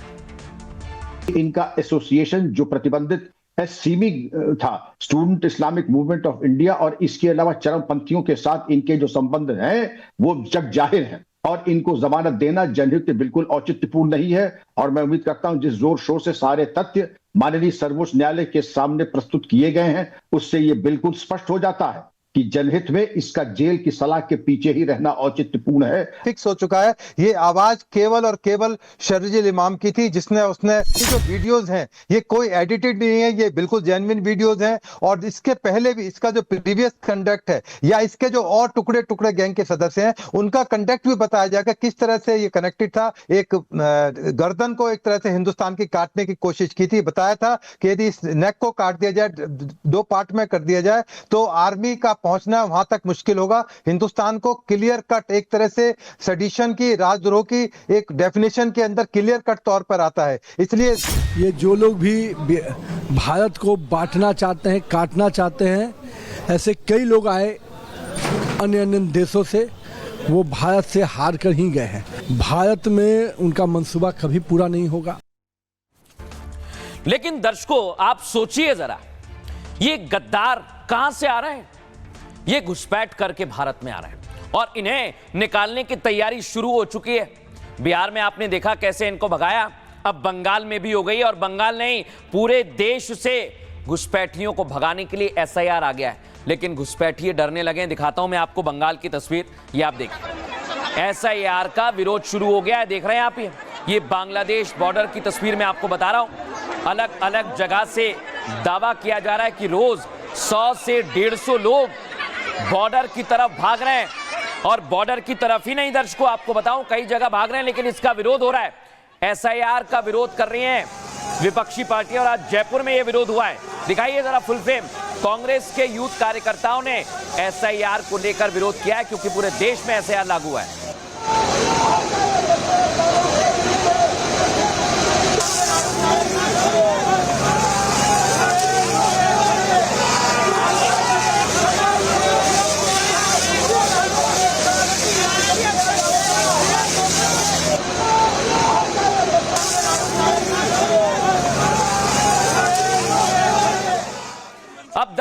इनका एसोसिएशन जो प्रतिबंधित सीमी था, student Islamic movement of India, और इसके अलावा चरमपंथियों के साथ इनके जो संबंध हैं वो जग जाहिर है, और इनको जमानत देना जनहित में बिल्कुल औचित्यपूर्ण नहीं है। और मैं उम्मीद करता हूं जिस जोर शोर से सारे तथ्य माननीय सर्वोच्च न्यायालय के सामने प्रस्तुत किए गए हैं, उससे ये बिल्कुल स्पष्ट हो जाता है कि जनहित में इसका जेल की सलाह के पीछे ही रहना औचित्यपूर्ण है। फिक्स हो चुका है। ये आवाज केवल और केवल शर्जील इमाम की थी, जिसने उसने ये जो वीडियोस हैं ये कोई एडिटेड नहीं है, ये बिल्कुल जेन्युइन वीडियोस हैं। और इसके पहले भी इसका जो प्रीवियस कंडक्ट है या इसके जो और टुकड़े टुकड़े गैंग के सदस्य हैं उनका कंडक्ट भी बताया जाएगा, किस तरह से ये कनेक्टेड था। एक गर्दन को एक तरह से हिंदुस्तान की काटने की कोशिश की थी। बताया था कि यदि इस नेक को काट दिया जाए, 2 पार्ट में कर दिया जाए, तो आर्मी का पहुंचना वहां तक मुश्किल होगा। हिंदुस्तान को क्लियर कट एक तरह से सेडिशन की, राजद्रोह की एक डेफिनेशन के अंदर क्लियर कट तौर पर आता है। इसलिए ये जो लोग भी भारत को बांटना चाहते हैं, काटना चाहते हैं, ऐसे कई लोग आए अन्य अन्य देशों से, वो भारत से हार कर ही गए हैं। भारत में उनका मंसूबा कभी पूरा नहीं होगा। लेकिन दर्शकों आप सोचिए जरा, ये गद्दार कहां से आ रहे हैं? ये घुसपैठ करके भारत में आ रहे हैं और इन्हें निकालने की तैयारी शुरू हो चुकी है। बिहार में आपने देखा कैसे इनको भगाया, अब बंगाल में भी हो गई, और बंगाल नहीं पूरे देश से घुसपैठियों को भगाने के लिए एसआईआर आ गया है। लेकिन घुसपैठिए डरने लगे। दिखाता हूं मैं आपको बंगाल की तस्वीर, ये आप देखिए, एसआईआर का विरोध शुरू हो गया है। देख रहे हैं आप, ये बांग्लादेश बॉर्डर की तस्वीर मैं आपको बता रहा हूं। अलग अलग जगह से दावा किया जा रहा है कि रोज 100 से 150 लोग बॉर्डर की तरफ भाग रहे हैं, और बॉर्डर की तरफ ही नहीं दर्शकों, आपको बताऊं कई जगह भाग रहे हैं, लेकिन इसका विरोध हो रहा है। एसआईआर का विरोध कर रही हैं विपक्षी पार्टियां, और आज जयपुर में यह विरोध हुआ है। दिखाइए जरा फुल फ्रेम। कांग्रेस के यूथ कार्यकर्ताओं ने एसआईआर को लेकर विरोध किया है, क्योंकि पूरे देश में एसआईआर लागू है।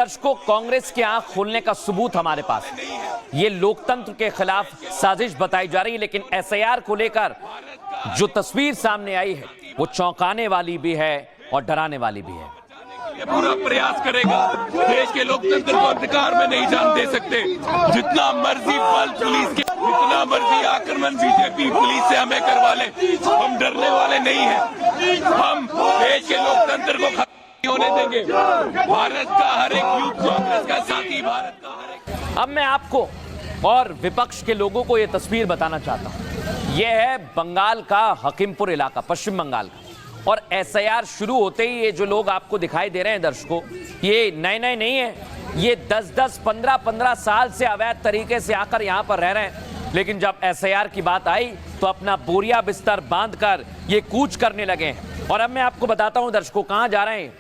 दर्शकों, कांग्रेस की आंख खोलने का सबूत हमारे पास है। ये लोकतंत्र के खिलाफ साजिश बताई जा रही है, लेकिन एसआईआर को लेकर जो तस्वीर सामने आई है वो चौंकाने वाली भी है और डराने वाली भी है। ये पूरा प्रयास करेगा। देश के लोकतंत्र को अंधकार में नहीं जान दे सकते। जितना मर्जी बल पुलिस के, जितना मर्जी आक्रमण बीजेपी पुलिस से हमें करवा ले, हम डरने वाले नहीं हैं। हम देश के लोकतंत्र को खत्म नहीं होने देंगे। भारत का हर एक यूथ कांग्रेस का साथी, भारत का हर एक। अब मैं आपको और विपक्ष के लोगों को यह तस्वीर बताना चाहता हूं। यह है बंगाल का हकीमपुर इलाका, पश्चिम बंगाल का। और एसआईआर शुरू होते ही ये जो लोग आपको दिखाई दे रहे हैं दर्शकों, ये नए नए नहीं है। ये 10-10, 15-15 साल से अवैध तरीके से आकर यहां पर रह रहे हैं। लेकिन जब एसआईआर की बात आई तो अपना बोरिया बिस्तर बांधकर ये कूच करने लगे हैं। और अब मैं आपको बताता हूं दर्शकों, कहां जा रहे हैं।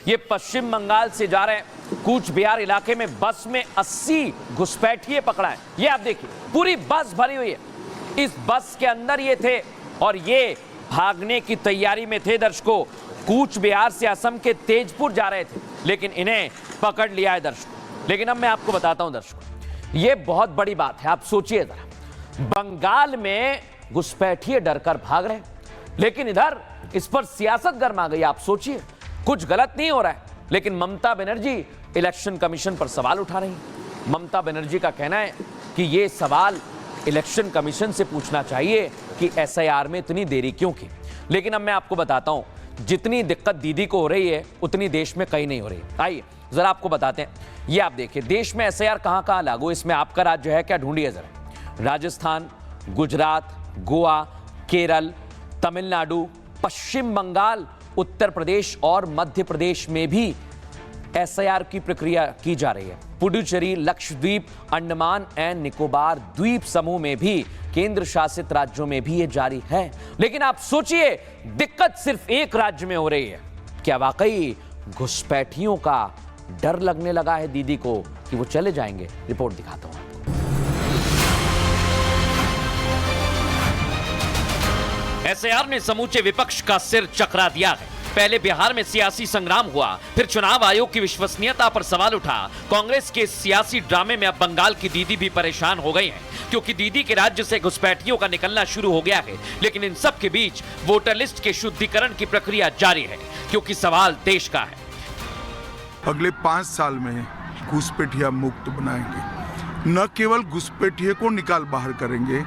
ये पश्चिम बंगाल से जा रहे हैं कूच बिहार इलाके में। बस में 80 घुसपैठिए पकड़ा है। ये आप देखिए, पूरी बस भरी हुई है। इस बस के अंदर ये थे और ये भागने की तैयारी में थे दर्शकों। कूच बिहार से असम के तेजपुर जा रहे थे, लेकिन इन्हें पकड़ लिया है दर्शकों। लेकिन अब मैं आपको बताता हूं दर्शकों, ये बहुत बड़ी बात है। आप सोचिए जरा, बंगाल में घुसपैठिए डरकर भाग रहे हैं, लेकिन इधर इस पर सियासत गर्मा गई। आप सोचिए, कुछ गलत नहीं हो रहा है, लेकिन ममता बनर्जी इलेक्शन कमीशन पर सवाल उठा रही है। ममता बनर्जी का कहना है कि ये सवाल इलेक्शन कमीशन से पूछना चाहिए कि एसआईआर में इतनी देरी क्यों की। लेकिन अब मैं आपको बताता हूं, जितनी दिक्कत दीदी को हो रही है उतनी देश में कहीं नहीं हो रही। आइए जरा आपको बताते हैं। ये आप देखिए, देश में एसआईआर कहां कहां लागू, इसमें आपका राज्य है क्या, ढूंढिए जरा। राजस्थान, गुजरात, गोवा, केरल, तमिलनाडु, पश्चिम बंगाल, उत्तर प्रदेश और मध्य प्रदेश में भी एसआईआर की प्रक्रिया की जा रही है। पुडुचेरी, लक्षद्वीप, अंडमान एंड निकोबार द्वीप समूह में भी, केंद्र शासित राज्यों में भी ये जारी है। लेकिन आप सोचिए, दिक्कत सिर्फ एक राज्य में हो रही है। क्या वाकई घुसपैठियों का डर लगने लगा है दीदी को कि वो चले जाएंगे? रिपोर्ट दिखाता हूं आपको। एसआईआर ने समूचे विपक्ष का सिर चकरा दिया है। पहले बिहार में सियासी संग्राम हुआ, फिर चुनाव आयोग की विश्वसनीयता पर सवाल उठा। कांग्रेस के सियासी ड्रामे में अब बंगाल की दीदी भी परेशान हो गई हैं, क्योंकि दीदी के राज्य से घुसपैठियों का निकलना शुरू हो गया है। लेकिन इन सब के बीच वोटर लिस्ट के शुद्धिकरण की प्रक्रिया जारी है, क्योंकि सवाल देश का है। अगले 5 साल में घुसपैठिया मुक्त बनाएंगे। न केवल घुसपैठिए को निकाल बाहर करेंगे,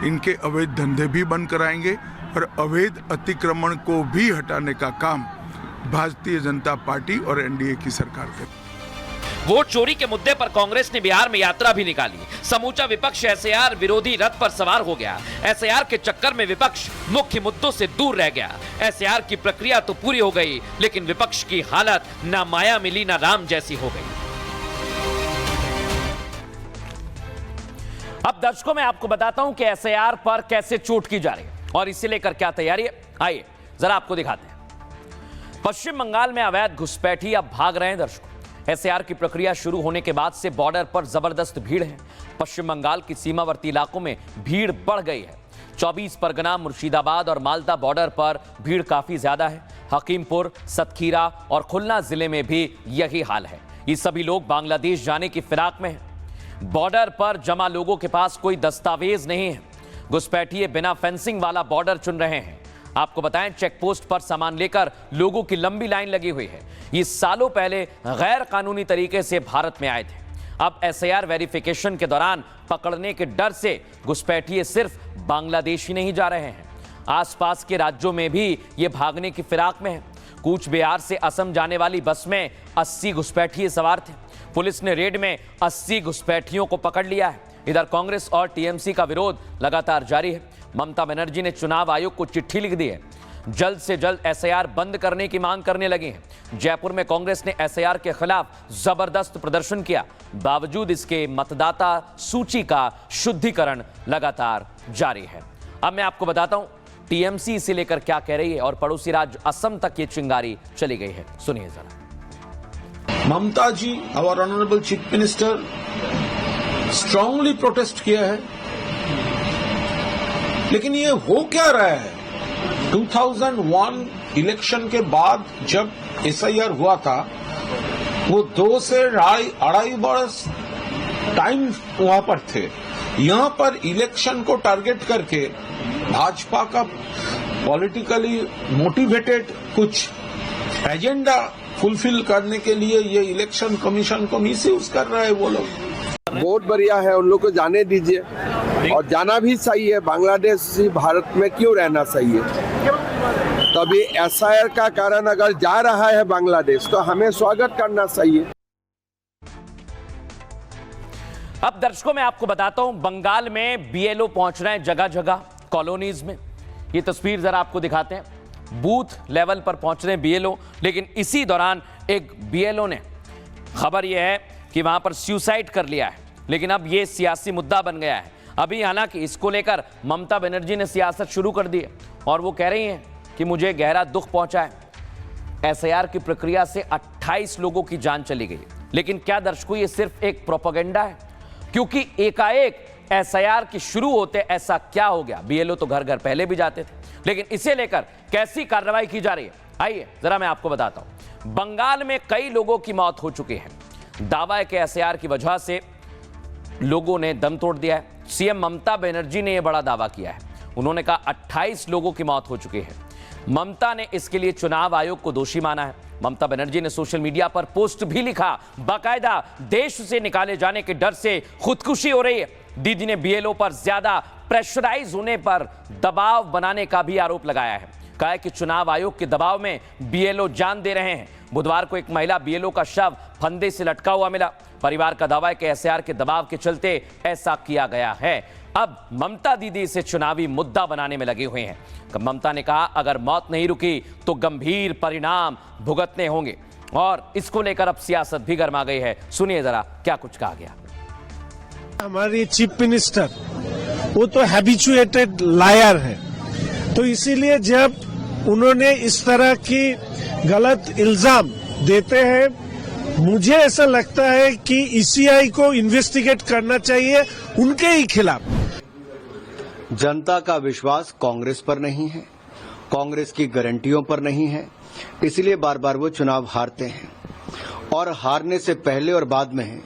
इनके अवैध धंधे भी बंद कराएंगे और अवैध अतिक्रमण को भी हटाने का काम भारतीय जनता पार्टी और एनडीए की सरकार करेगी। वोट चोरी के मुद्दे पर कांग्रेस ने बिहार में यात्रा भी निकाली। समूचा विपक्ष एसआईआर विरोधी रथ पर सवार हो गया। एसआईआर के चक्कर में विपक्ष मुख्य मुद्दों से दूर रह गया। एसआईआर की प्रक्रिया तो पूरी हो गई, लेकिन विपक्ष की हालत ना माया मिली ना राम जैसी हो गई। अब दर्शकों, मैं आपको बताता हूं कि एसआईआर पर कैसे चोट की जा रही है और इसे लेकर क्या तैयारी है। आइए जरा आपको दिखाते हैं। पश्चिम बंगाल में अवैध घुसपैठी अब भाग रहे हैं दर्शकों। एसआईआर की प्रक्रिया शुरू होने के बाद से बॉर्डर पर जबरदस्त भीड़ है। पश्चिम बंगाल की सीमावर्ती इलाकों में भीड़ बढ़ गई है। 24 परगना, मुर्शिदाबाद और मालदा बॉर्डर पर भीड़ काफी ज्यादा है। हकीमपुर, सतखीरा और खुलना जिले में भी यही हाल है। ये सभी लोग बांग्लादेश जाने की फिराक में हैं। बॉर्डर पर जमा लोगों के पास कोई दस्तावेज नहीं है। घुसपैठिए बिना फेंसिंग वाला बॉर्डर चुन रहे हैं। आपको बताएं, चेक पोस्ट पर सामान लेकर लोगों की लंबी लाइन लगी हुई है। ये सालों पहले गैर कानूनी तरीके से भारत में आए थे। अब एसआईआर वेरिफिकेशन के दौरान पकड़ने के डर से घुसपैठिए सिर्फ बांग्लादेश ही नहीं जा रहे हैं, आसपास के राज्यों में भी ये भागने की फिराक में है। कूच बिहार से असम जाने वाली बस में 80 घुसपैठिए सवार थे। पुलिस ने रेड में 80 घुसपैठियों को पकड़ लिया है। इधर कांग्रेस और टीएमसी का विरोध लगातार जारी है। ममता बनर्जी ने चुनाव आयोग को चिट्ठी लिख दी है। जल्द से जल्द एसआईआर बंद करने की मांग करने लगी है। जयपुर में कांग्रेस ने एसआईआर के खिलाफ जबरदस्त प्रदर्शन किया। बावजूद इसके मतदाता सूची का शुद्धिकरण लगातार जारी है। अब मैं आपको बताता हूं टीएमसी इसे लेकर क्या कह रही है और पड़ोसी राज्य असम तक ये चिंगारी चली गई है। सुनिए जरा। Mamata ji, our honourable chief minister, strongly protest किया है, लेकिन ये हो क्या रहा है? 2001 इलेक्शन के बाद जब एसआईआर हुआ था वो 2 से अढ़ाई वर्ष टाइम वहां पर थे। यहाँ पर इलेक्शन को टारगेट करके भाजपा का पॉलिटिकली मोटिवेटेड कुछ एजेंडा फुलफिल करने के लिए ये इलेक्शन कमीशन को मिसयूज कर रहे हैं वो लोग। बहुत बढ़िया है, उन लोग को जाने दीजिए और जाना भी सही है। बांग्लादेश भारत में क्यों रहना सही है? तो अभी एसआईआर का कारण अगर जा रहा है बांग्लादेश तो हमें स्वागत करना चाहिए। अब दर्शकों मैं आपको बताता हूं, बंगाल में बीएलओ पहुंच रहे हैं जगह जगह कॉलोनीज में। ये तस्वीर जरा आपको दिखाते हैं। बूथ लेवल पर पहुंच रहे हैं बीएलओ, लेकिन इसी दौरान एक बीएलओ ने, खबर यह है कि वहां पर सुसाइड कर लिया है। लेकिन अब यह सियासी मुद्दा बन गया है। अभी हालांकि इसको लेकर ममता बनर्जी ने सियासत शुरू कर दी है और वो कह रही हैं कि मुझे गहरा दुख पहुंचा है। एसआईआर की प्रक्रिया से 28 लोगों की जान चली गई। लेकिन क्या दर्शकों ये सिर्फ एक प्रोपेगेंडा है? क्योंकि एकाएक एसआईआर की शुरू होते ऐसा क्या हो गया? बीएलओ तो घर घर पहले भी जाते थे, लेकिन इसे लेकर कैसी कार्रवाई की जा रही है, आइए जरा मैं आपको बताता हूं। बंगाल में कई लोगों की मौत हो चुकी है। दावा है कि एसआईआर की वजह से लोगों ने दम तोड़ दिया है। सीएम ममता बनर्जी ने यह बड़ा दावा किया है। उन्होंने कहा 28 लोगों की मौत हो चुकी है। ममता ने इसके लिए चुनाव आयोग को दोषी माना है। ममता बनर्जी ने सोशल मीडिया पर पोस्ट भी लिखा, बाकायदा देश से निकाले जाने के डर से खुदकुशी हो रही है। दीदी ने बीएलओ पर ज्यादा प्रेशराइज होने पर दबाव बनाने का भी आरोप लगाया है। कहा है कि चुनाव आयोग के दबाव में बीएलओ जान दे रहे हैं। बुधवार को एक महिला बीएलओ का शव फंदे से लटका हुआ मिला। परिवार का दावा है कि एसआईआर के दबाव के चलते ऐसा किया गया है। अब ममता दीदी इसे चुनावी मुद्दा बनाने में लगे हुए हैं। ममता ने कहा अगर मौत नहीं रुकी तो गंभीर परिणाम भुगतने होंगे और इसको लेकर अब सियासत भी गर्मा गई है। सुनिए जरा क्या कुछ कहा गया। हमारी चीफ मिनिस्टर वो तो हैबिचुएटेड लायर है, तो इसीलिए जब उन्होंने इस तरह की गलत इल्जाम देते हैं, मुझे ऐसा लगता है कि ईसीआई को इन्वेस्टिगेट करना चाहिए उनके ही खिलाफ। जनता का विश्वास कांग्रेस पर नहीं है, कांग्रेस की गारंटियों पर नहीं है, इसलिए बार बार वो चुनाव हारते हैं और हारने से पहले और बाद में है।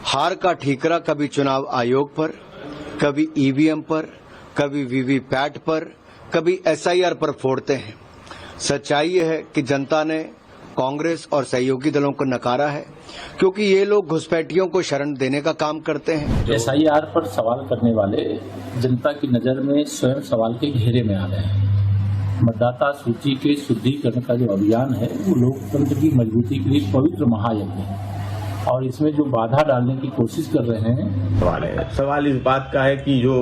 हार का ठीकरा कभी चुनाव आयोग पर, कभी ईवीएम पर, कभी वीवीपैट पर, कभी एसआईआर पर फोड़ते हैं। सच्चाई यह है कि जनता ने कांग्रेस और सहयोगी दलों को नकारा है क्योंकि ये लोग घुसपैठियों को शरण देने का काम करते हैं। एसआईआर पर सवाल करने वाले जनता की नजर में स्वयं सवाल के घेरे में आ गए हैं। मतदाता सूची के शुद्धिकरण का जो अभियान है वो लोकतंत्र की मजबूती के लिए पवित्र महायज्ञ है और इसमें जो बाधा डालने की कोशिश कर रहे हैं। सवाल इस बात का है कि जो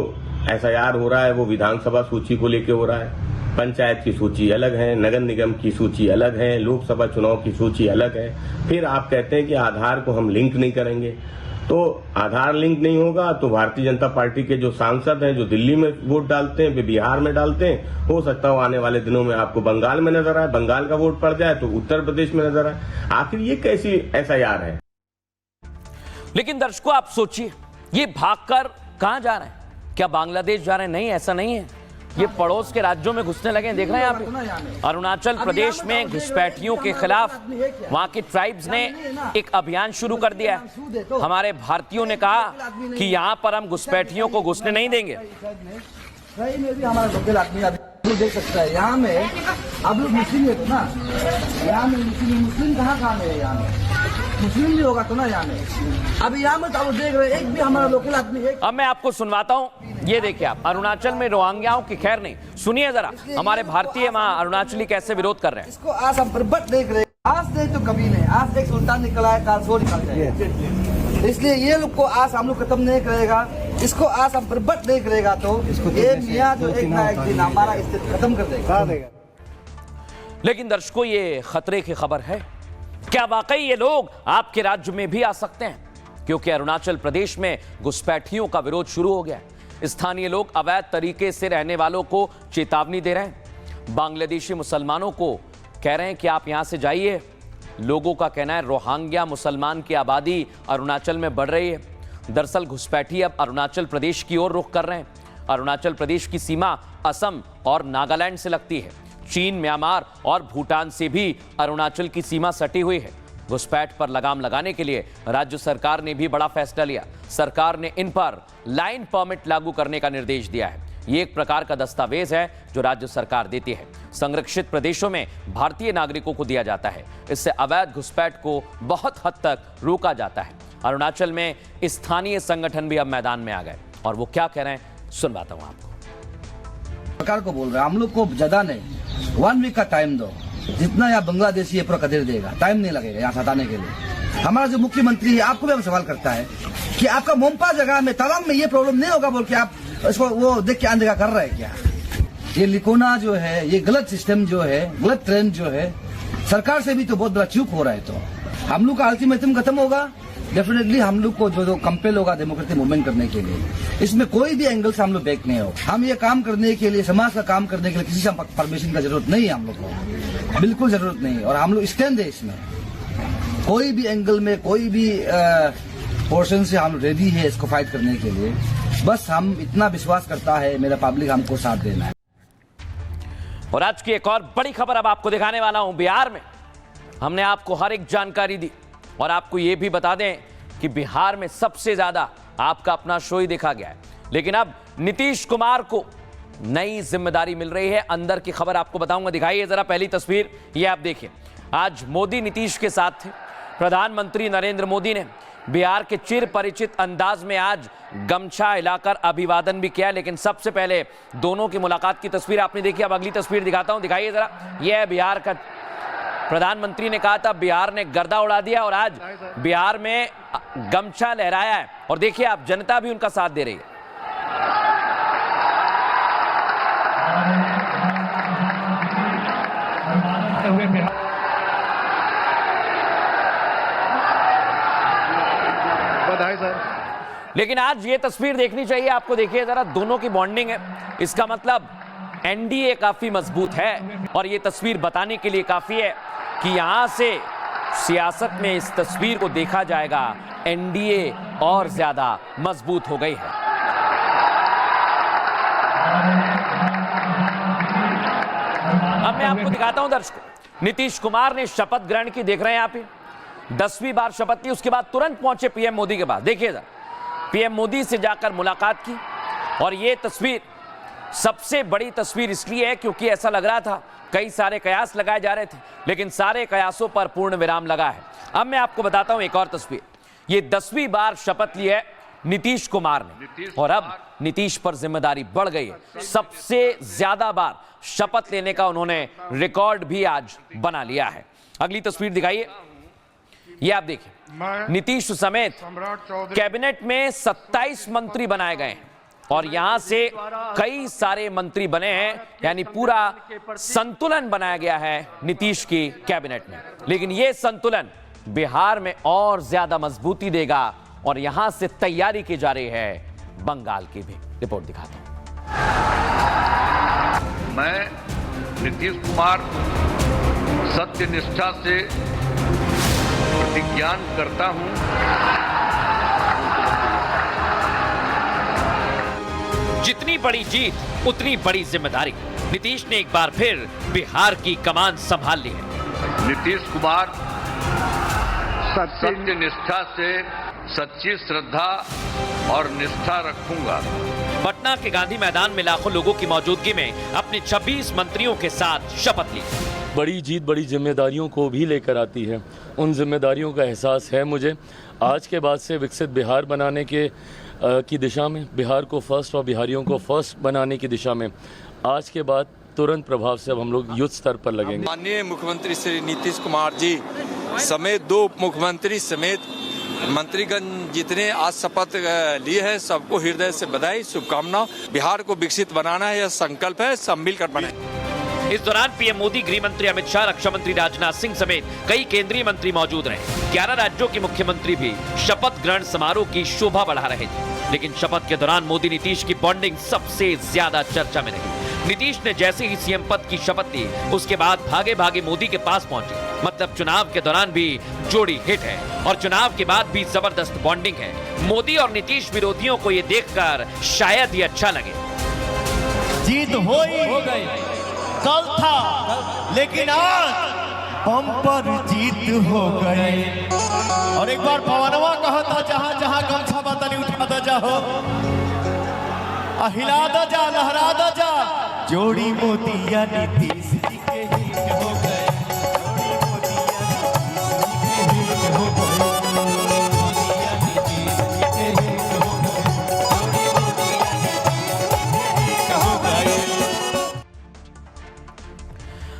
एसआईआर हो रहा है वो विधानसभा सूची को लेकर हो रहा है। पंचायत की सूची अलग है, नगर निगम की सूची अलग है, लोकसभा चुनाव की सूची अलग है। फिर आप कहते हैं कि आधार को हम लिंक नहीं करेंगे, तो आधार लिंक नहीं होगा तो भारतीय जनता पार्टी के जो सांसद हैं जो दिल्ली में वोट डालते हैं, वे बिहार में डालते हैं, हो सकता है आने वाले दिनों में आपको बंगाल में नजर आए, बंगाल का वोट पड़ जाए तो उत्तर प्रदेश में नजर आए। आखिर ये कैसी एसआईआर है? लेकिन दर्शकों आप सोचिए, ये भागकर कहां जा रहे हैं? क्या बांग्लादेश जा रहे हैं? नहीं, ऐसा नहीं है। ये पड़ोस के राज्यों में घुसने लगे हैं। देख रहे हैं यहाँ पे अरुणाचल प्रदेश में घुसपैठियों के खिलाफ वहां के ट्राइब्स ने एक अभियान शुरू कर दिया है। हमारे भारतीयों ने कहा कि यहाँ पर हम घुसपैठियों को घुसने नहीं देंगे। देख सकता है यहाँ में अब लोग मुस्लिम है ना, यहाँ में मुस्लिम कहाँ है? यहाँ में मुस्लिम भी होगा तो ना यहाँ में। अभी यहाँ में तो आप देख रहे हैं एक भी हमारा लोकल आदमी है। अब मैं आपको सुनवाता हूँ, ये देखिए आप अरुणाचल में रोहिंग्याओं की खैर नहीं, सुनिए जरा हमारे भारतीय वहाँ अरुणाचली कैसे विरोध कर रहे हैं। इसको आज हम बर्बाद देख रहे हैं, आज नहीं तो कभी नहीं। आज एक सुल्तान निकला है, काल सो निकल जाएगा। इसलिए ये लोग को आज हम लोग खत्म नहीं करेगा, इसको आज हम बर्बाद नहीं करेगा तो ये मियाँ जो एक ना एक दिन हमारा स्थिति खत्म कर देगा। लेकिन दर्शकों ये खतरे की खबर है। क्या वाकई ये लोग आपके राज्य में भी आ सकते हैं? क्योंकि अरुणाचल प्रदेश में घुसपैठियों का विरोध शुरू हो गया है। स्थानीय लोग अवैध तरीके से रहने वालों को चेतावनी दे रहे हैं। बांग्लादेशी मुसलमानों को कह रहे हैं कि आप यहां से जाइए। लोगों का कहना है रोहिंग्या मुसलमान की आबादी अरुणाचल में बढ़ रही है। दरअसल घुसपैठी अब अरुणाचल प्रदेश की ओर रुख कर रहे हैं। अरुणाचल प्रदेश की सीमा असम और नागालैंड से लगती है। चीन, म्यांमार और भूटान से भी अरुणाचल की सीमा सटी हुई है। घुसपैठ पर लगाम लगाने के लिए राज्य सरकार ने भी बड़ा फैसला लिया। सरकार ने इन पर लाइन परमिट लागू करने का निर्देश दिया है। ये एक प्रकार का दस्तावेज है जो राज्य सरकार देती है। संरक्षित प्रदेशों में भारतीय नागरिकों को दिया जाता है। इससे अवैध घुसपैठ को बहुत हद तक रोका जाता है। अरुणाचल में स्थानीय संगठन भी अब मैदान में आ गए और वो क्या कह रहे हैं सुनवाता हूं आपको। सरकार को बोल रहे हैं हम लोग को ज्यादा नहीं 1 वीक का टाइम दो, जितना यहाँ बांग्लादेशी पूरा कदर देगा, टाइम नहीं लगेगा यहाँ हटाने के लिए। हमारा जो मुख्यमंत्री है आपको भी हम सवाल करता है कि आपका मोम्पा जगह में तवांग में ये प्रॉब्लम नहीं होगा बोल के आप इसको वो देख के अनदेखा कर रहे हैं क्या? ये लिकोना जो है, ये गलत सिस्टम जो है, गलत ट्रेंड जो है, सरकार से भी तो बहुत बड़ा चूक हो रहा है। तो हम लोग का अल्टीमेटम खत्म होगा, डेफिनेटली हम लोग को जो कंपेल होगा डेमोक्रेटिक मूवमेंट करने के लिए। इसमें कोई भी एंगल से हम लोग बैक नहीं हो। हम ये काम करने के लिए, समाज का काम करने के लिए किसी से परमिशन का जरूरत नहीं है हम लोग को, बिल्कुल जरूरत नहीं है। और हम लोग स्टैंड है इसमें, कोई भी एंगल में, कोई भी पोर्शन से हम रेडी है इसको फाइट करने के लिए। बस हम इतना विश्वास करता है मेरा पब्लिक हमको साथ देना है। और आज की एक और बड़ी खबर अब आपको दिखाने वाला हूं। बिहार में हमने आपको हर एक जानकारी दी और आपको यह भी बता दें कि बिहार में सबसे ज्यादा आपका अपना शो ही देखा गया है। लेकिन अब नीतीश कुमार को नई जिम्मेदारी मिल रही है। अंदर की खबर आपको बताऊंगा, दिखाइए जरा पहली तस्वीर, ये आप देखिए। आज मोदी नीतीश के साथ थे। प्रधानमंत्री नरेंद्र मोदी ने बिहार के चिर परिचित अंदाज में आज गमछा हिलाकर अभिवादन भी किया। लेकिन सबसे पहले दोनों की मुलाकात की तस्वीर आपने देखी। अब अगली तस्वीर दिखाता हूं, दिखाइए जरा। यह है बिहार का। प्रधानमंत्री ने कहा था बिहार ने गर्दा उड़ा दिया और आज बिहार में गमछा लहराया है। और देखिए आप, जनता भी उनका साथ दे रही है। बधाई सर। लेकिन आज ये तस्वीर देखनी चाहिए आपको, देखिए जरा, दोनों की बॉन्डिंग है। इसका मतलब एनडीए काफी मजबूत है और ये तस्वीर बताने के लिए काफी है कि यहां से सियासत में इस तस्वीर को देखा जाएगा, एनडीए और ज्यादा मजबूत हो गई है। अब मैं आपको दिखाता हूं दर्शकों, नीतीश कुमार ने शपथ ग्रहण की, देख रहे हैं यहाँ पे 10वीं बार शपथ ली। उसके बाद तुरंत पहुंचे पीएम मोदी के पास। देखिएगा, पीएम मोदी से जाकर मुलाकात की। और ये तस्वीर सबसे बड़ी तस्वीर इसलिए है क्योंकि ऐसा लग रहा था कई सारे कयास लगाए जा रहे थे, लेकिन सारे कयासों पर पूर्ण विराम लगा है। अब मैं आपको बताता हूं एक और तस्वीर। ये 10वीं बार शपथ ली है नीतीश कुमार ने और अब नीतीश पर जिम्मेदारी बढ़ गई है। सबसे ज्यादा बार शपथ लेने का उन्होंने रिकॉर्ड भी आज बना लिया है। अगली तस्वीर दिखाइए, ये आप देखिए। नीतीश समेत कैबिनेट में 27 मंत्री बनाए गए हैं और यहां से कई सारे मंत्री बने हैं, यानी पूरा संतुलन बनाया गया है नीतीश की कैबिनेट में। लेकिन यह संतुलन बिहार में और ज्यादा मजबूती देगा और यहां से तैयारी की जा रही है बंगाल की भी। रिपोर्ट दिखाता हूं। मैं नीतीश कुमार सत्य निष्ठा से प्रतिज्ञान करता हूं जितनी बड़ी जीत उतनी बड़ी जिम्मेदारी। नीतीश ने एक बार फिर बिहार की कमान संभाल ली है। नीतीश कुमार सत्य निष्ठा से सच्ची श्रद्धा और निष्ठा रखूंगा। पटना के गांधी मैदान में लाखों लोगों की मौजूदगी में अपने 26 मंत्रियों के साथ शपथ ली। बड़ी जीत बड़ी जिम्मेदारियों को भी लेकर आती है। उन जिम्मेदारियों का एहसास है मुझे। आज के बाद से विकसित बिहार बनाने की दिशा में, बिहार को फर्स्ट और बिहारियों को फर्स्ट बनाने की दिशा में आज के बाद तुरंत प्रभाव से अब हम लोग युद्ध स्तर पर लगेंगे। माननीय मुख्यमंत्री श्री नीतीश कुमार जी समेत 2 मुख्यमंत्री समेत मंत्रीगण जितने आज शपथ लिए हैं, सबको हृदय से बधाई, शुभकामनाएं। बिहार को विकसित बनाना है, यह संकल्प है, सब मिलकर बनाएं। इस दौरान पीएम मोदी, गृह मंत्री अमित शाह, रक्षा मंत्री राजनाथ सिंह समेत कई केंद्रीय मंत्री मौजूद रहे। 11 राज्यों के मुख्यमंत्री भी शपथ ग्रहण समारोह की शोभा बढ़ा रहे थे। लेकिन शपथ के दौरान मोदी नीतीश की बॉन्डिंग सबसे ज्यादा चर्चा में रही। नीतीश ने जैसे ही सीएम पद की शपथ ली, उसके बाद भागे भागे मोदी के पास पहुंचे। मतलब चुनाव के दौरान भी जोड़ी हिट है और चुनाव के बाद भी जबरदस्त बॉन्डिंग है। मोदी और नीतीश विरोधियों को ये देखकर शायद ही अच्छा लगे। जीत हो गई, कल था, लेकिन आज बम्पर जीत हो गए। और एक बार पवनवा कहता जहां जहां गमछा बतनी उठा द जाओ, हिला द जा, लहरा द जा, जोड़ी मोतिया नीतीश जी के हिट हो गए।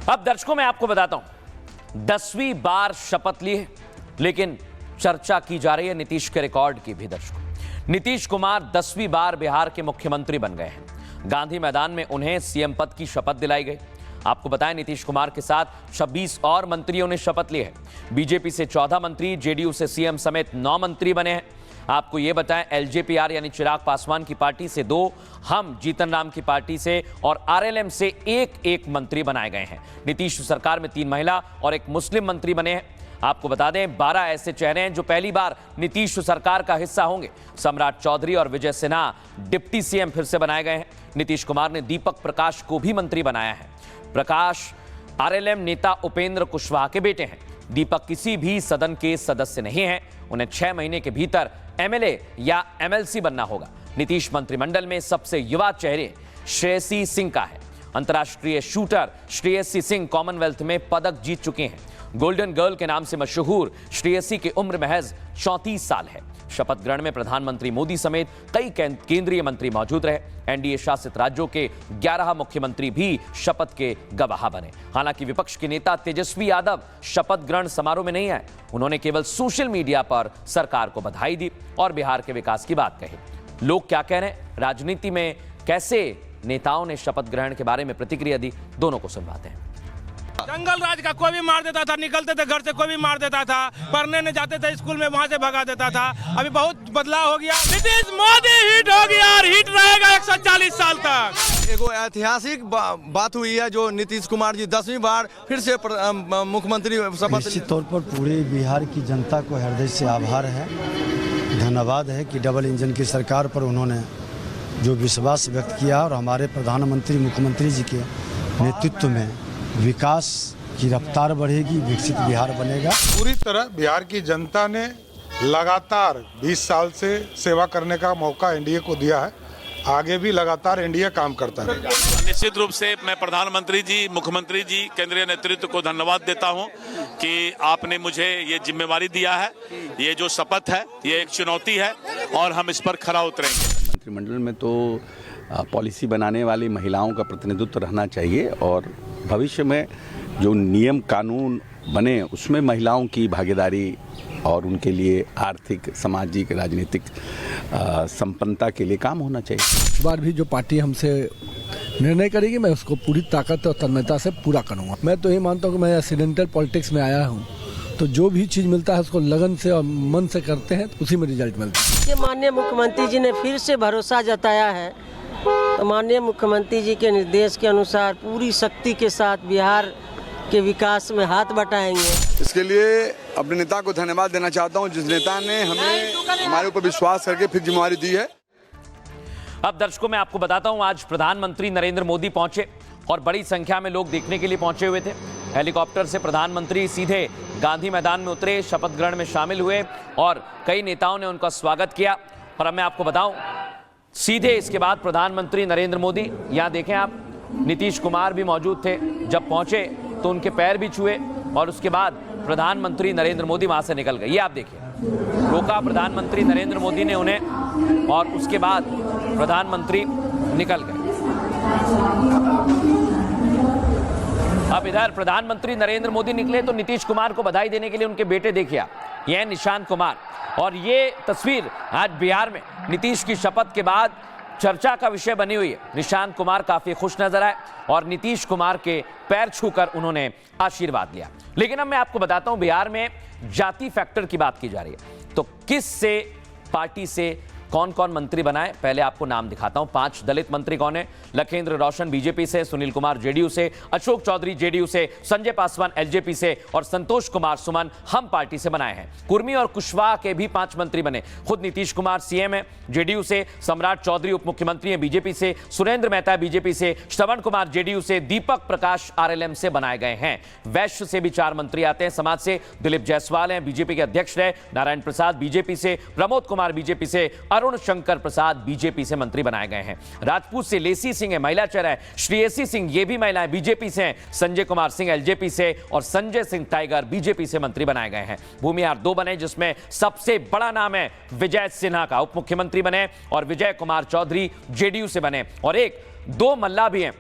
अब दर्शकों मैं आपको बताता हूं, 10वीं बार शपथ ली है, लेकिन चर्चा की जा रही है नीतीश के रिकॉर्ड की भी। दर्शकों, नीतीश कुमार 10वीं बार बिहार के मुख्यमंत्री बन गए हैं। गांधी मैदान में उन्हें सीएम पद की शपथ दिलाई गई। आपको बताएं, नीतीश कुमार के साथ 26 और मंत्रियों ने शपथ ली है। बीजेपी से 14 मंत्री, जेडीयू से सीएम समेत 9 मंत्री बने हैं। आपको यह बताएं, एलजेपीआर यानी चिराग पासवान की पार्टी से 2, हम जीतन राम की पार्टी से और आरएलएम से एक मंत्री बनाए गए हैं। नीतीश सरकार में 3 महिला और 1 मुस्लिम मंत्री बने हैं। आपको बता दें, 12 ऐसे चेहरे हैं जो पहली बार नीतीश सरकार का हिस्सा होंगे। सम्राट चौधरी और विजय सिन्हा डिप्टी सीएम फिर से बनाए गए हैं। नीतीश कुमार ने दीपक प्रकाश को भी मंत्री बनाया है। प्रकाश आरएलएम नेता उपेंद्र कुशवाहा के बेटे हैं। दीपक किसी भी सदन के सदस्य नहीं हैं। उन्हें 6 महीने के भीतर एमएलए या एमएलसी बनना होगा। नीतीश मंत्रिमंडल में सबसे युवा चेहरे श्रेयसी सिंह का है। अंतर्राष्ट्रीय शूटर श्रेयसी सिंह कॉमनवेल्थ में पदक जीत चुके हैं। गोल्डन गर्ल के नाम से मशहूर श्रेयसी की उम्र महज 34 साल है। शपथ ग्रहण में प्रधानमंत्री मोदी समेत कई केंद्रीय मंत्री मौजूद रहे। एनडीए शासित राज्यों के 11 मुख्यमंत्री भी शपथ के गवाह बने। हालांकि विपक्ष के नेता तेजस्वी यादव शपथ ग्रहण समारोह में नहीं आए। उन्होंने केवल सोशल मीडिया पर सरकार को बधाई दी और बिहार के विकास की बात कही। लोग क्या कह रहे हैं, राजनीति में कैसे नेताओं ने शपथ ग्रहण के बारे में प्रतिक्रिया दी, दोनों को सुनवाते हैं। जंगल राज का कोई भी मार देता था, निकलते थे घर से कोई भी मार देता था, पढ़ने नहीं जाते थे स्कूल में वहां से भगा देता था। अभी बहुत बदलाव हो गया। नीतीश मोदी हिट हो गया और हिट रहेगा 140 साल तक। एगो ऐतिहासिक बात हुई है जो नीतीश कुमार जी 10वीं बार फिर से मुख्यमंत्री शपथ। निश्चित तौर पर पूरे बिहार की जनता को हृदय से आभार है, धन्यवाद है कि डबल इंजन की सरकार पर उन्होंने जो विश्वास व्यक्त किया और हमारे प्रधानमंत्री मुख्यमंत्री जी के नेतृत्व में विकास की रफ्तार बढ़ेगी, विकसित बिहार बनेगा। पूरी तरह बिहार की जनता ने लगातार 20 साल से सेवा करने का मौका एनडीए को दिया है। आगे भी लगातार एनडीए काम करता रहेगा। निश्चित रूप से मैं प्रधानमंत्री जी, मुख्यमंत्री जी, केंद्रीय नेतृत्व को धन्यवाद देता हूं कि आपने मुझे ये जिम्मेवारी दिया है। ये जो शपथ है ये एक चुनौती है और हम इस पर खरा उतरेंगे। मंत्रिमंडल में तो पॉलिसी बनाने वाली महिलाओं का प्रतिनिधित्व रहना चाहिए और भविष्य में जो नियम कानून बने उसमें महिलाओं की भागीदारी और उनके लिए आर्थिक, सामाजिक, राजनीतिक संपन्नता के लिए काम होना चाहिए। इस बार भी जो पार्टी हमसे निर्णय करेगी मैं उसको पूरी ताकत और तन्मयता से पूरा करूँगा। मैं तो ये मानता हूँ कि मैं एक्सीडेंटल पॉलिटिक्स में आया हूँ, तो जो भी चीज़ मिलता है उसको लगन से और मन से करते हैं तो उसी में रिजल्ट मिलता है। माननीय मुख्यमंत्री जी ने फिर से भरोसा जताया है, तो माननीय मुख्यमंत्री जी के निर्देश के अनुसार पूरी शक्ति के साथ बिहार के विकास में हाथ बटाएंगे। इसके लिए अपने नेता को धन्यवाद देना चाहता हूं, जिस नेता ने हमें हमारे ऊपर विश्वास करके फिर जिम्मेवारी दी है। अब दर्शकों मैं आपको बताता हूं, आज प्रधानमंत्री नरेंद्र मोदी पहुंचे और बड़ी संख्या में लोग देखने के लिए पहुंचे हुए थे। हेलीकॉप्टर से प्रधानमंत्री सीधे गांधी मैदान में उतरे, शपथ ग्रहण में शामिल हुए और कई नेताओं ने उनका स्वागत किया। और अब मैं आपको बताऊं, सीधे इसके बाद प्रधानमंत्री नरेंद्र मोदी, यहाँ देखें आप, नीतीश कुमार भी मौजूद थे। जब पहुंचे तो उनके पैर भी छुए और उसके बाद प्रधानमंत्री नरेंद्र मोदी वहां से निकल गए। ये आप देखिए, रोका प्रधानमंत्री नरेंद्र मोदी ने उन्हें और उसके बाद प्रधानमंत्री निकल गए। अब इधर प्रधानमंत्री नरेंद्र मोदी निकले तो नीतीश कुमार को बधाई देने के लिए उनके बेटे देखिए, यह निशांत कुमार। और ये तस्वीर आज बिहार में नीतीश की शपथ के बाद चर्चा का विषय बनी हुई है। निशांत कुमार काफी खुश नजर आए और नीतीश कुमार के पैर छूकर उन्होंने आशीर्वाद लिया। लेकिन अब मैं आपको बताता हूं, बिहार में जाति फैक्टर की बात की जा रही है, तो किस से पार्टी से कौन कौन मंत्री बनाए, पहले आपको नाम दिखाता हूं। 5 दलित मंत्री कौन है? लखेंद्र रोशन बीजेपी से, सुनील कुमार जेडीयू से, अशोक चौधरी जेडीयू से, संजय पासवान एलजेपी से और संतोष कुमार सुमन हम पार्टी से बनाए हैं। कुर्मी और कुशवाहा के भी 5 मंत्री बने। खुद नीतीश कुमार सीएम है जेडीयू से, सम्राट चौधरी उप मुख्यमंत्री है बीजेपी से, सुरेंद्र मेहता बीजेपी से, श्रवण कुमार जेडीयू से, दीपक प्रकाश आरएलएम से बनाए गए हैं। वैश्य से भी 4 मंत्री आते हैं। समाज से दिलीप जायसवाल हैं, बीजेपी के अध्यक्ष रहे, नारायण प्रसाद बीजेपी से, प्रमोद कुमार बीजेपी से, अरुण शंकर प्रसाद बीजेपी से मंत्री बनाए गए हैं। राजपूत से लेसी सिंह है, महिला चेहरा है, श्रेयसी सिंह ये भी महिलाएं बीजेपी से हैं, संजय कुमार सिंह एलजेपी से और संजय सिंह टाइगर बीजेपी से मंत्री बनाए गए हैं। भूमिहार 2 बने, जिसमें सबसे बड़ा नाम है विजय सिन्हा का, उप मुख्यमंत्री बने, और विजय कुमार चौधरी जेडीयू से बने। और 2 मल्ला भी हैं,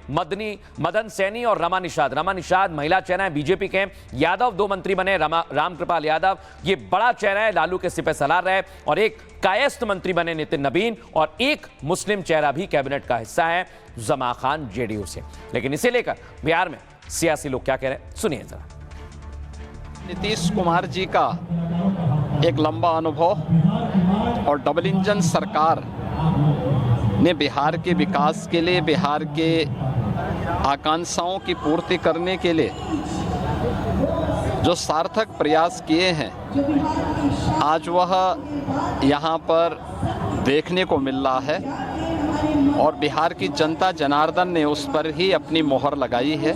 मदन सैनी और रमा निषाद। रमा निषाद महिला चेहरा है, बीजेपी के हैं। यादव 2 मंत्री बने, रामकृपाल यादव ये बड़ा चेहरा है, लालू के सिपह सलार रहे। और एक कायस्थ मंत्री बने नितिन नबीन, और एक मुस्लिम चेहरा भी कैबिनेट का हिस्सा है, जमा खान जेडीयू से। लेकिन इसे लेकर बिहार में सियासी लोग क्या कह रहे हैं, सुनिए जरा। नीतीश कुमार जी का एक लंबा अनुभव और डबल इंजन सरकार ने बिहार के विकास के लिए, बिहार के आकांक्षाओं की पूर्ति करने के लिए जो सार्थक प्रयास किए हैं, आज वह यहाँ पर देखने को मिल रहा है और बिहार की जनता जनार्दन ने उस पर ही अपनी मोहर लगाई है।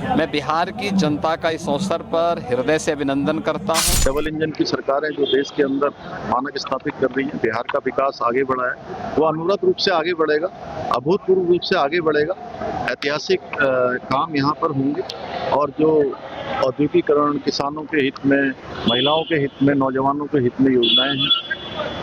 मैं बिहार की जनता का इस अवसर पर हृदय से अभिनंदन करता हूं। डबल इंजन की सरकार है जो देश के अंदर मानक स्थापित कर रही है। बिहार का विकास आगे बढ़ा है, वो अनवरत रूप से आगे बढ़ेगा, अभूतपूर्व रूप से आगे बढ़ेगा। ऐतिहासिक काम यहाँ पर होंगे और जो औद्योगिकरण, किसानों के हित में, महिलाओं के हित में, नौजवानों के हित में योजनाएं हैं,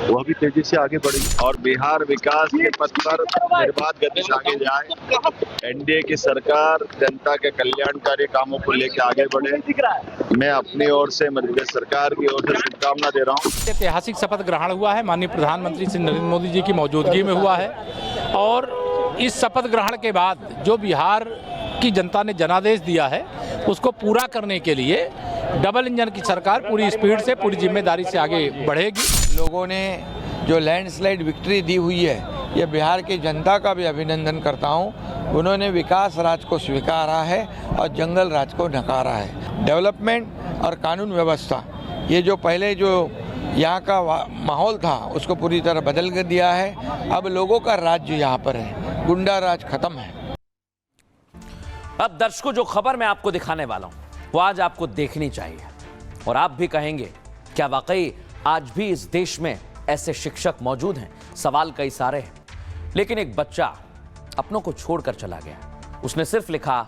वह भी तेजी से आगे बढ़ेगी और बिहार विकास के पथ पर निर्बाध गति से आगे जाए। एनडीए की सरकार जनता के कल्याणकारी कामों को लेकर आगे बढ़े। मैं अपनी ओर से मध्य प्रदेश सरकार की ओर से शुभकामना दे रहा हूँ। ऐतिहासिक शपथ ग्रहण हुआ है, माननीय प्रधानमंत्री श्री नरेंद्र मोदी जी की मौजूदगी में हुआ है और इस शपथ ग्रहण के बाद जो बिहार की जनता ने जनादेश दिया है उसको पूरा करने के लिए डबल इंजन की सरकार पूरी स्पीड से, पूरी जिम्मेदारी से आगे बढ़ेगी। लोगों ने जो लैंडस्लाइड विक्ट्री दी हुई है, ये बिहार की जनता का भी अभिनंदन करता हूँ। उन्होंने विकास राज को स्वीकारा है और जंगल राज को नकारा है। डेवलपमेंट और कानून व्यवस्था, ये जो पहले जो यहाँ का माहौल था उसको पूरी तरह बदल कर दिया है। अब लोगों का राज्य यहाँ पर है, गुंडा राज खत्म है। अब दर्शकों, जो खबर मैं आपको दिखाने वाला हूं वो आज आपको देखनी चाहिए और आप भी कहेंगे क्या वाकई आज भी इस देश में ऐसे शिक्षक मौजूद हैं? सवाल कई सारे हैं, लेकिन एक बच्चा अपनों को छोड़कर चला गया। उसने सिर्फ लिखा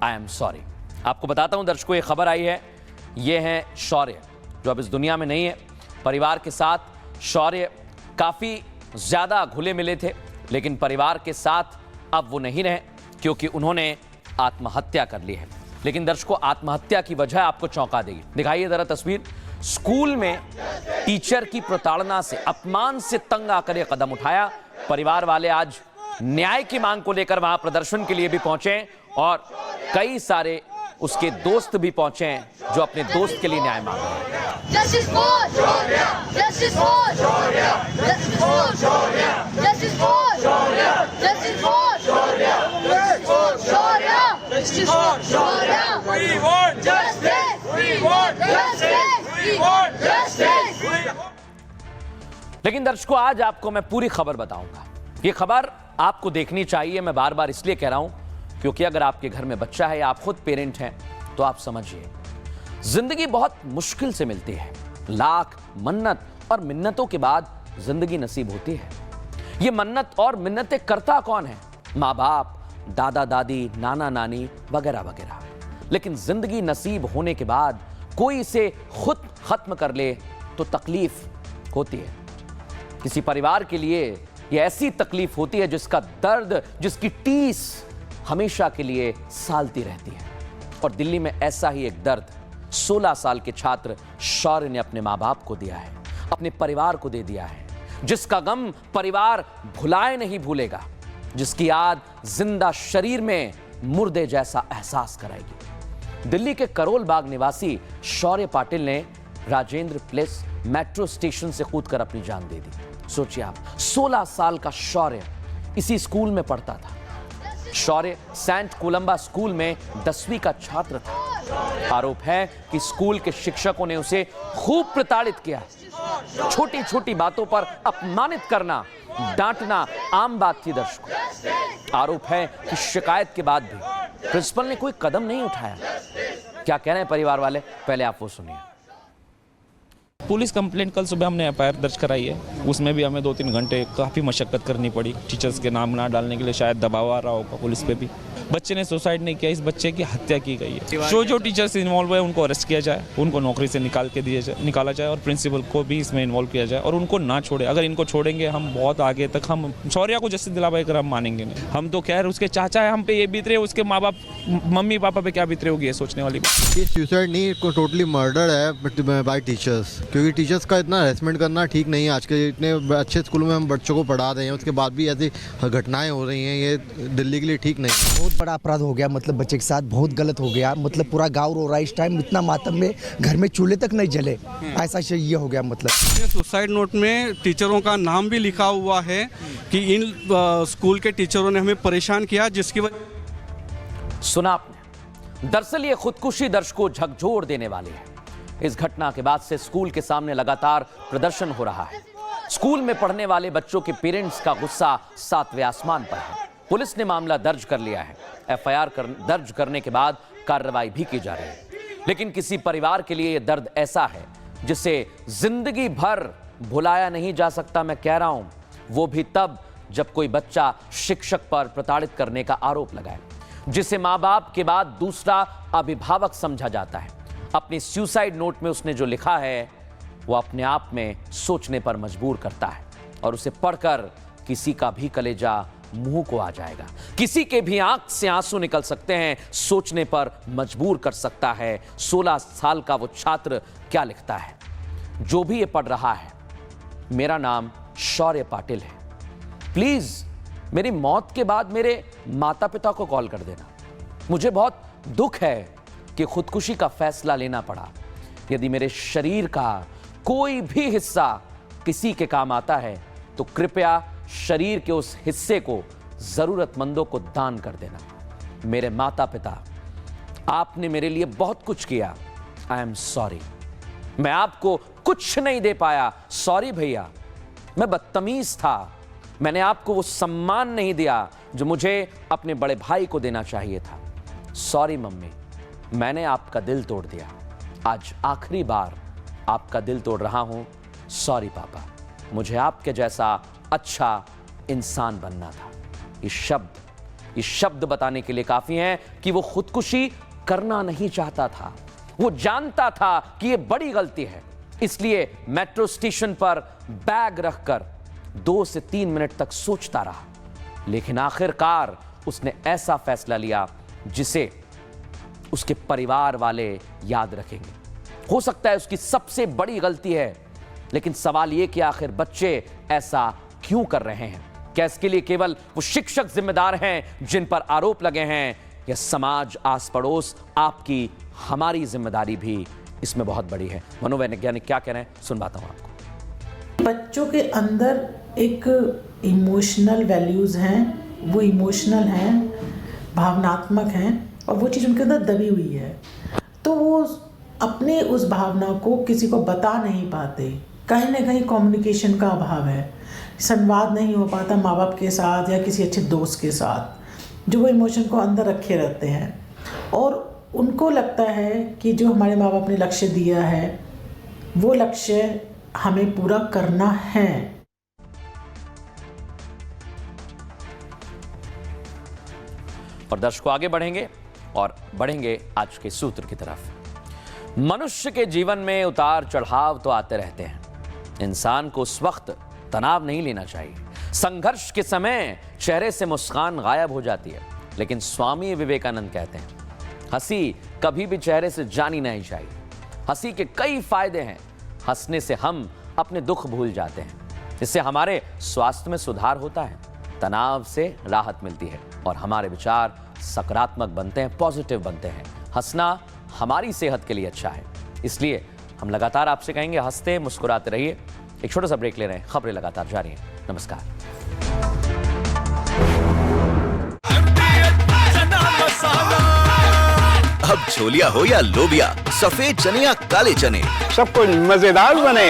आई एम सॉरी। आपको बताता हूं दर्शकों, ये खबर आई है, ये है शौर्य जो अब इस दुनिया में नहीं है। परिवार के साथ शौर्य काफी ज्यादा घुले मिले थे, लेकिन परिवार के साथ अब वो नहीं रहे क्योंकि उन्होंने आत्महत्या कर ली है। लेकिन दर्शकों, आत्महत्या की वजह आपको चौंका देगी। दिखाइए जरा तस्वीर। स्कूल में टीचर की प्रताड़ना से, अपमान से तंग आकर यह कदम उठाया। परिवार वाले आज न्याय की मांग को लेकर वहां प्रदर्शन के लिए भी पहुंचे और कई सारे उसके दोस्त भी पहुंचे हैं जो अपने दोस्त के लिए न्याय मांग रहे हैं। Justice for Shaurya, justice for Shaurya, justice for Shaurya, justice for Shaurya, justice for Shaurya, justice for Shaurya, justice for Shaurya, we want justice, we want justice, we want justice. लेकिन दर्शकों, आज आपको मैं पूरी खबर बताऊंगा। ये खबर आपको देखनी चाहिए। मैं बार बार इसलिए कह रहा हूं क्योंकि अगर आपके घर में बच्चा है या आप खुद पेरेंट हैं तो आप समझिए, जिंदगी बहुत मुश्किल से मिलती है। लाख मन्नत और मिन्नतों के बाद जिंदगी नसीब होती है। ये मन्नत और मिन्नतें करता कौन है? माँ बाप, दादा दादी, नाना नानी वगैरह वगैरह। लेकिन जिंदगी नसीब होने के बाद कोई इसे खुद खत्म कर ले तो तकलीफ होती है। किसी परिवार के लिए यह ऐसी तकलीफ होती है जिसका दर्द, जिसकी टीस हमेशा के लिए सालती रहती है। और दिल्ली में ऐसा ही एक दर्द 16 साल के छात्र शौर्य ने अपने माँ बाप को दिया है, अपने परिवार को दे दिया है, जिसका गम परिवार भुलाए नहीं भूलेगा, जिसकी याद जिंदा शरीर में मुर्दे जैसा एहसास कराएगी। दिल्ली के करोल बाग निवासी शौर्य पाटिल ने राजेंद्र प्लेस मेट्रो स्टेशन से कूदकर अपनी जान दे दी। सोचिए आप, 16 साल का शौर्य इसी स्कूल में पढ़ता था। शौर्य सेंट कोलंबा स्कूल में 10वीं का छात्र था। आरोप है कि स्कूल के शिक्षकों ने उसे खूब प्रताड़ित किया। छोटी छोटी बातों पर अपमानित करना, डांटना आम बात थी दर्शकों। आरोप है कि शिकायत के बाद भी प्रिंसिपल ने कोई कदम नहीं उठाया। क्या कह रहे हैं परिवार वाले, पहले आप वो सुनिए। पुलिस कंप्लेंट कल सुबह हमने एफआईआर दर्ज कराई है, उसमें भी हमें 2-3 घंटे काफ़ी मशक्कत करनी पड़ी टीचर्स के नाम ना डालने के लिए। शायद दबाव आ रहा होगा पुलिस पे भी। बच्चे ने सुसाइड नहीं किया, इस बच्चे की हत्या की गई है। जो टीचर्स इन्वॉल्व है उनको अरेस्ट किया जाए, उनको नौकरी से निकाला जाए और प्रिंसिपल को भी इसमें इन्वॉल्व किया जाए और उनको ना छोड़े। अगर इनको छोड़ेंगे हम बहुत आगे तक, हम शौर्य को जस्टिस दिला पाए हम मानेंगे नहीं। हम तो खैर उसके चाचा है, हम पे ये बीत रहे, उसके माँ बाप मम्मी पापा पे क्या बीत रही होगी, ये सोचने वाली बात। ये सुसाइड नहीं, टोटली मर्डर है बाय टीचर्स, क्योंकि टीचर्स का इतना हैरेसमेंट करना ठीक नहीं है। आज के इतने अच्छे स्कूलों में हम बच्चों को पढ़ा रहे हैं, उसके बाद भी ऐसी घटनाएं हो रही हैं, ये दिल्ली के लिए ठीक नहीं है। बहुत बड़ा अपराध हो गया, मतलब बच्चे के साथ बहुत गलत हो गया। मतलब पूरा गाँव रो रहा है इस टाइम, इतना मातम में घर में चूल्हे तक नहीं जले, ऐसा ये हो गया। मतलब सुसाइड नोट में टीचरों का नाम भी लिखा हुआ है कि इन स्कूल के टीचरों ने हमें परेशान किया, जिसकी वजह। सुना आपने। दरअसल ये खुदकुशी दर्शकों झकझोर देने वाली है। इस घटना के बाद से स्कूल के सामने लगातार प्रदर्शन हो रहा है। स्कूल में पढ़ने वाले बच्चों के पेरेंट्स का गुस्सा 7वें आसमान पर है। पुलिस ने मामला दर्ज कर लिया है। एफआईआर दर्ज करने के बाद कार्रवाई भी की जा रही है। लेकिन किसी परिवार के लिए यह दर्द ऐसा है जिसे जिंदगी भर भुलाया नहीं जा सकता। मैं कह रहा हूं, वो भी तब जब कोई बच्चा शिक्षक पर प्रताड़ित करने का आरोप लगाए, जिसे मां बाप के बाद दूसरा अभिभावक समझा जाता है। अपनी सुसाइड नोट में उसने जो लिखा है वो अपने आप में सोचने पर मजबूर करता है और उसे पढ़कर किसी का भी कलेजा मुंह को आ जाएगा, किसी के भी आंख से आंसू निकल सकते हैं, सोचने पर मजबूर कर सकता है 16 साल का वो छात्र क्या लिखता है। जो भी ये पढ़ रहा है, मेरा नाम शौर्य पाटिल है। प्लीज मेरी मौत के बाद मेरे माता पिता को कॉल कर देना। मुझे बहुत दुख है कि खुदकुशी का फैसला लेना पड़ा। यदि मेरे शरीर का कोई भी हिस्सा किसी के काम आता है तो कृपया शरीर के उस हिस्से को जरूरतमंदों को दान कर देना। मेरे माता पिता, आपने मेरे लिए बहुत कुछ किया। I am sorry. मैं आपको कुछ नहीं दे पाया, सॉरी भैया। मैं बदतमीज था, मैंने आपको वो सम्मान नहीं दिया जो मुझे अपने बड़े भाई को देना चाहिए था। सॉरी मम्मी, मैंने आपका दिल तोड़ दिया। आज आखिरी बार आपका दिल तोड़ रहा हूं। सॉरी पापा, मुझे आपके जैसा अच्छा इंसान बनना था। ये शब्द बताने के लिए काफी हैं कि वो खुदकुशी करना नहीं चाहता था। वो जानता था कि ये बड़ी गलती है, इसलिए मेट्रो स्टेशन पर बैग रखकर 2 से 3 मिनट तक सोचता रहा। लेकिन आखिरकार उसने ऐसा फैसला लिया जिसे उसके परिवार वाले याद रखेंगे। हो सकता है उसकी सबसे बड़ी गलती है, लेकिन सवाल यह कि आखिर बच्चे ऐसा क्यों कर रहे हैं? क्या इसके लिए केवल वो शिक्षक जिम्मेदार हैं जिन पर आरोप लगे हैं, या समाज, आस पड़ोस, आपकी, हमारी जिम्मेदारी भी इसमें बहुत बड़ी है? मनोवैज्ञानिक क्या कह रहे हैं, सुनवाता हूं आपको। बच्चों के अंदर एक इमोशनल वैल्यूज़ हैं, वो इमोशनल हैं, भावनात्मक हैं, और वो चीज़ उनके अंदर दबी हुई है। तो वो अपने उस भावना को किसी को बता नहीं पाते। कहीं ना कहीं कम्युनिकेशन का अभाव है, संवाद नहीं हो पाता माँ बाप के साथ या किसी अच्छे दोस्त के साथ, जो वो इमोशन को अंदर रखे रहते हैं। और उनको लगता है कि जो हमारे माँ बाप ने लक्ष्य दिया है वो लक्ष्य हमें पूरा करना है। और दर्शकों आगे बढ़ेंगे और बढ़ेंगे आज के सूत्र की तरफ। मनुष्य के जीवन में उतार चढ़ाव तो आते रहते हैं। इंसान को उस वक्त तनाव नहीं लेना चाहिए। संघर्ष के समय चेहरे से मुस्कान गायब हो जाती है, लेकिन स्वामी विवेकानंद कहते हैं हंसी कभी भी चेहरे से जानी नहीं चाहिए। हंसी के कई फायदे हैं। हंसने से हम अपने दुख भूल जाते हैं, इससे हमारे स्वास्थ्य में सुधार होता है, तनाव से राहत मिलती है और हमारे विचार सकारात्मक बनते हैं, पॉजिटिव बनते हैं। हंसना हमारी सेहत के लिए अच्छा है, इसलिए हम लगातार आपसे कहेंगे हंसते मुस्कुराते रहिए। एक छोटा सा ब्रेक ले रहे हैं, खबरें लगातार जारी हैं। नमस्कार। अब छोलिया हो या लोबिया, सफेद चने या काले चने, सब कुछ मजेदार बने।